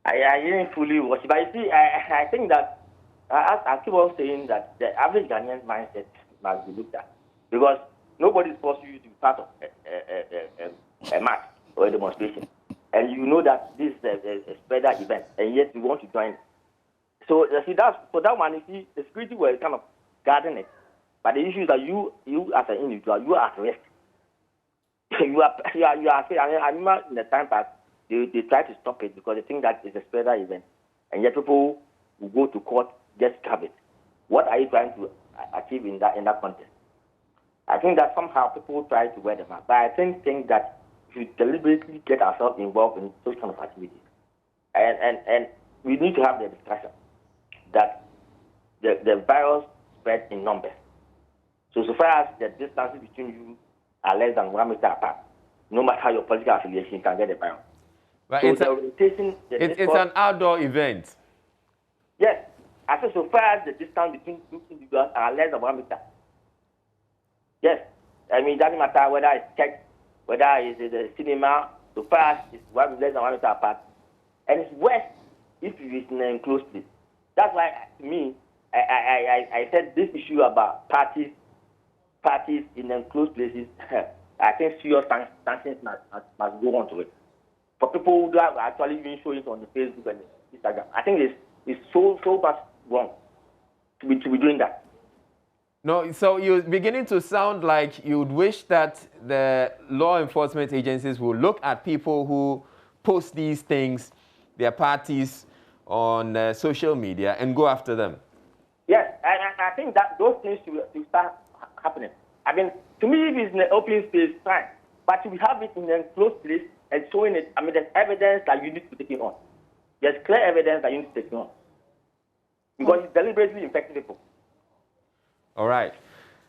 I didn't fully watch it, but you see, I think that I keep on saying that the average Ghanaian mindset must be looked at, because nobody's forcing you to be part of a march or a demonstration, and you know that this is a spreader event, and yet you want to join. So you see, for that one, you see, the security were kind of guarding it. But the issue is that you as an individual, you are at risk. you are. I remember in the time past, they try to stop it because they think that it's a spreader event, and yet people will go to court just to have it. What are you trying to achieve in that context? I think that somehow people try to wear the mask, but I think that we deliberately get ourselves involved in those kind of activities, and we need to have the discussion that the virus spreads in numbers. So far as the distances between you are less than 1 meter apart, no matter your political affiliation, you can get the virus. But so it's an outdoor event. Yes. I said so far as the distance between two individuals are less than 1 meter. Yes. I mean, it doesn't matter whether it's church, whether it's a cinema, so far as it's less than 1 meter apart. And it's worse if it's in an enclosed place. That's why, to me, I said this issue about parties in enclosed places, I think serious sanctions must go on to it. For people who are actually being showing it on the Facebook and the Instagram, I think it's so much wrong to be doing that. No, so you're beginning to sound like you'd wish that the law enforcement agencies will look at people who post these things, their parties, on social media and go after them. Yes, I think that those things should start happening. I mean, to me, if it's in an open space, fine. But if we have it in an enclosed place and showing it, I mean, there's evidence that you need to take it on. There's clear evidence that you need to take it on. Because it's deliberately infecting people. All right.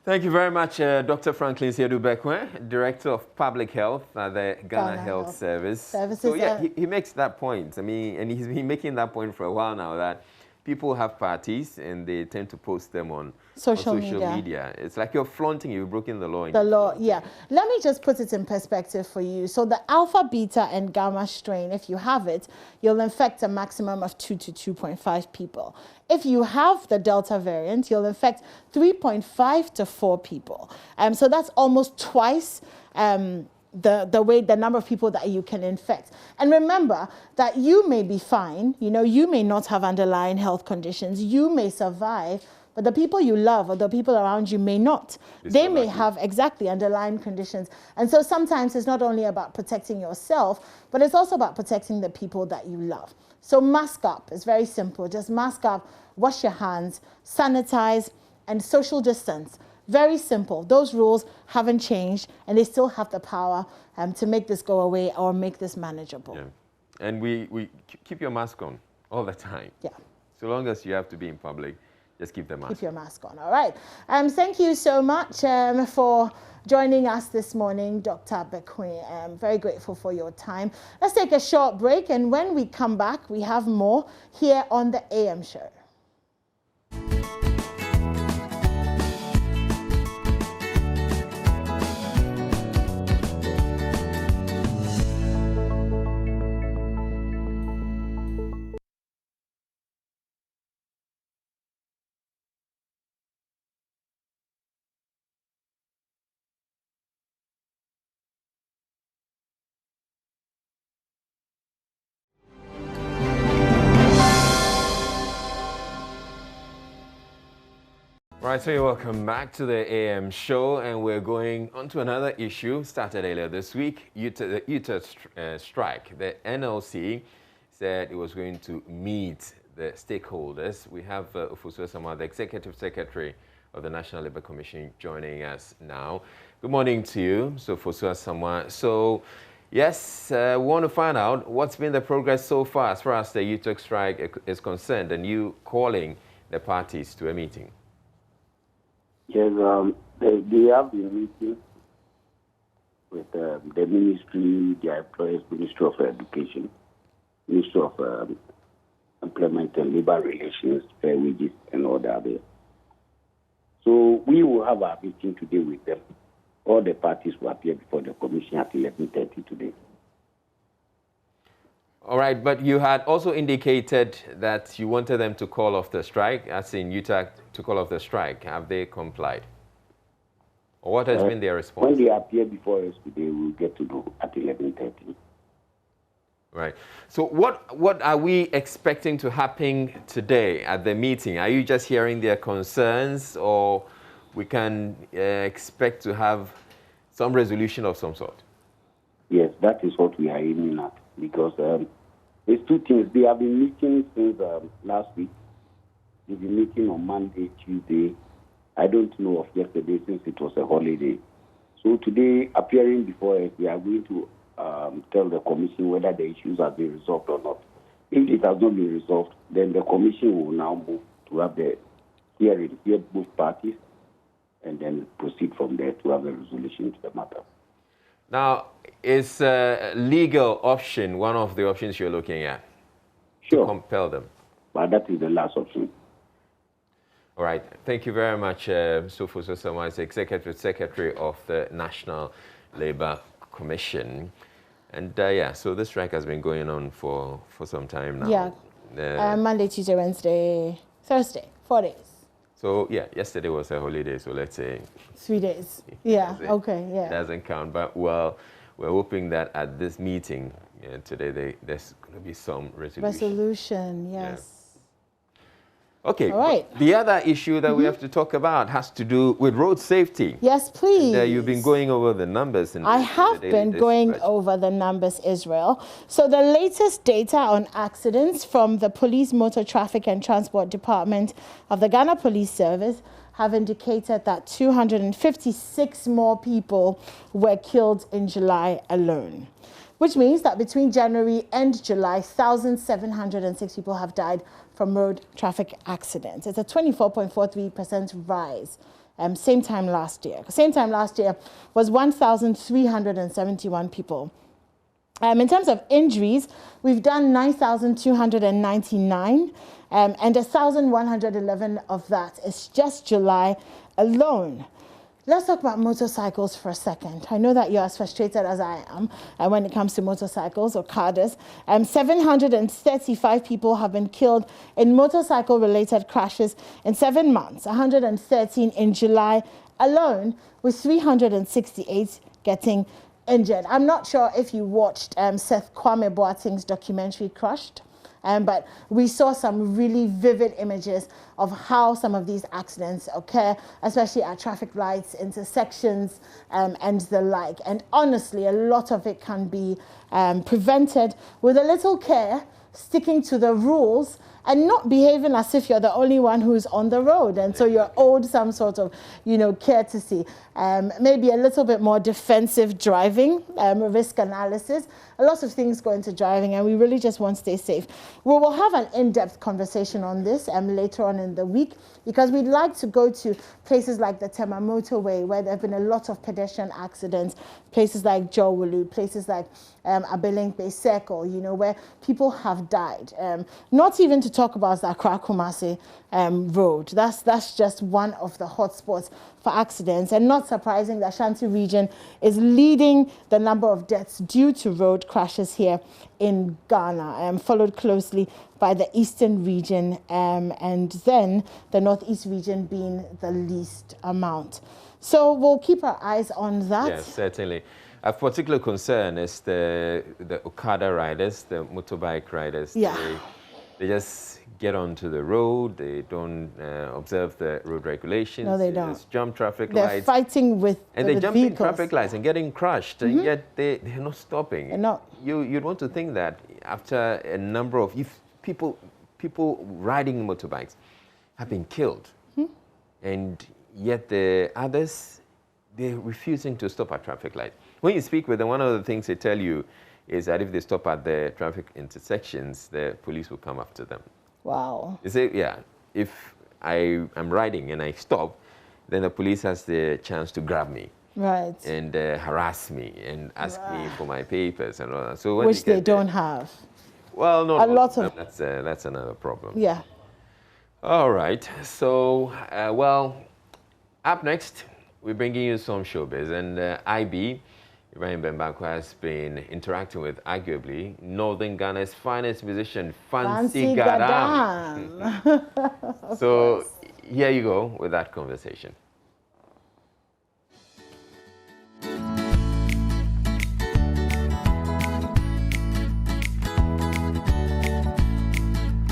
Thank you very much, Dr. Franklin Siedu-Bekweh, Director of Public Health at the Ghana Health Service. So, yeah, he makes that point. I mean, and he's been making that point for a while now, that people have parties and they tend to post them on social media. It's like you're flaunting, you've broken the law. The law, yeah. Let me just put it in perspective for you. So the alpha, beta, and gamma strain, if you have it, you'll infect a maximum of 2 to 2.5 people. If you have the Delta variant, you'll infect 3.5 to 4 people. So that's almost twice the number of people that you can infect. And remember that you may be fine, you may not have underlying health conditions, you may survive, but the people you love or the people around you may not. They may have exactly underlying conditions. And so sometimes it's not only about protecting yourself, but it's also about protecting the people that you love. So mask up. It's very simple. Just mask up, wash your hands, sanitize, and social distance. Very simple. Those rules haven't changed, and they still have the power to make this go away or make this manageable. Yeah. And we keep your mask on all the time. Yeah. So long as you have to be in public, just keep the mask. Keep your mask on. All right. Thank you so much for joining us this morning, Dr. Bekweh. I'm very grateful for your time. Let's take a short break, and when we come back, we have more here on the AM show. Right, so you're welcome back to the AM show, and we're going on to another issue started earlier this week, the UTA strike. The NLC said it was going to meet the stakeholders. We have Ofosu Sama, the Executive Secretary of the National Labour Commission, joining us now. Good morning to you, so Ofosu Sama. So, yes, we want to find out what's been the progress so far as the UTA strike is concerned, and you calling the parties to a meeting. Yes, they have been meeting with the ministry, the employers, Ministry of Education, Ministry of Employment and Labor Relations, Fair Wages, and all that there. So we will have our meeting today with them. All the parties will appear before the commission at 11:30 today. All right, but you had also indicated that you wanted them to call off the strike, as in UTA to call off the strike. Have they complied? Or what has been their response? When they appear before us today, we'll get to know at 11:30. Right. So what are we expecting to happen today at the meeting? Are you just hearing their concerns, or we can expect to have some resolution of some sort? Yes, that is what we are aiming at, because there's two things. They have been meeting since last week. They've been meeting on Monday, Tuesday. I don't know of yesterday since it was a holiday. So today, appearing before us, we are going to tell the commission whether the issues have been resolved or not. If it has not been resolved, then the commission will now move to have the hearing, hear both parties, and then proceed from there to have a resolution to the matter. Now, is legal option one of the options you're looking at? Sure. To compel them? But that is the last option. All right. Thank you very much, Ofosu Sama, Executive Secretary of the National Labour Commission. And yeah, so this strike has been going on for some time now. Yeah. Monday, Tuesday, Wednesday, Thursday, 4 days. So yeah, yesterday was a holiday, so let's say 3 days. Yeah, okay, yeah. It doesn't count, but well, we're hoping that at this meeting today, there's going to be some resolution. Yes. Yeah. Okay, all right. The other issue that we have to talk about has to do with road safety. Yes, please. And, you've been going over the numbers. I have been going over the numbers, Israel. So the latest data on accidents from the Police Motor Traffic and Transport Department of the Ghana Police Service have indicated that 256 more people were killed in July alone, which means that between January and July, 1,706 people have died from road traffic accidents. It's a 24.43% rise. Same time last year. Same time last year was 1,371 people. In terms of injuries, we've done 9,299, and 1,111 of that is just July alone. Let's talk about motorcycles for a second. I know that you're as frustrated as I am when it comes to motorcycles or cars. 735 people have been killed in motorcycle-related crashes in 7 months, 113 in July alone, with 368 getting injured. I'm not sure if you watched Seth Kwame Boateng's documentary Crushed. But we saw some really vivid images of how some of these accidents occur, especially at traffic lights, intersections, and the like. And honestly, a lot of it can be prevented with a little care, sticking to the rules, and not behaving as if you're the only one who's on the road. And so you're owed some sort of, courtesy. Maybe a little bit more defensive driving, risk analysis. A lot of things go into driving, and we really just want to stay safe. We will have an in-depth conversation on this later on in the week, because we'd like to go to places like the Tema Motorway, where there have been a lot of pedestrian accidents, places like Jowulu, places like Abelengbe Circle, where people have died. Not even to talk about the Accra Kumasi road. That's just one of the hotspots for accidents, and not surprising that Ashanti region is leading the number of deaths due to road crashes here in Ghana, followed closely by the eastern region, and then the northeast region being the least amount. So we'll keep our eyes on that. Yes, certainly. A particular concern is the Okada riders, the motorbike riders. Yeah. They just get onto the road. They don't observe the road regulations. No, they don't. Just jump traffic lights. They're fighting with and they're jumping vehicles. traffic lights and getting crushed, and yet they're not stopping. They're not. You'd want to think that after a number of people riding motorbikes have been killed, and yet the others, they're refusing to stop at traffic lights. When you speak with them, one of the things they tell you is that if they stop at the traffic intersections, the police will come after them. Wow. They say, yeah, if I am riding and I stop, then the police has the chance to grab me. Right. And harass me and ask me for my papers and all that. So when which they don't have. Well, not a lot of. That's another problem. Yeah. All right. So, well, up next, we're bringing you some showbiz. And IB, Ibrahim Bembako, has been interacting with arguably Northern Ghana's finest musician, Fancy Gadam. So, here you go with that conversation.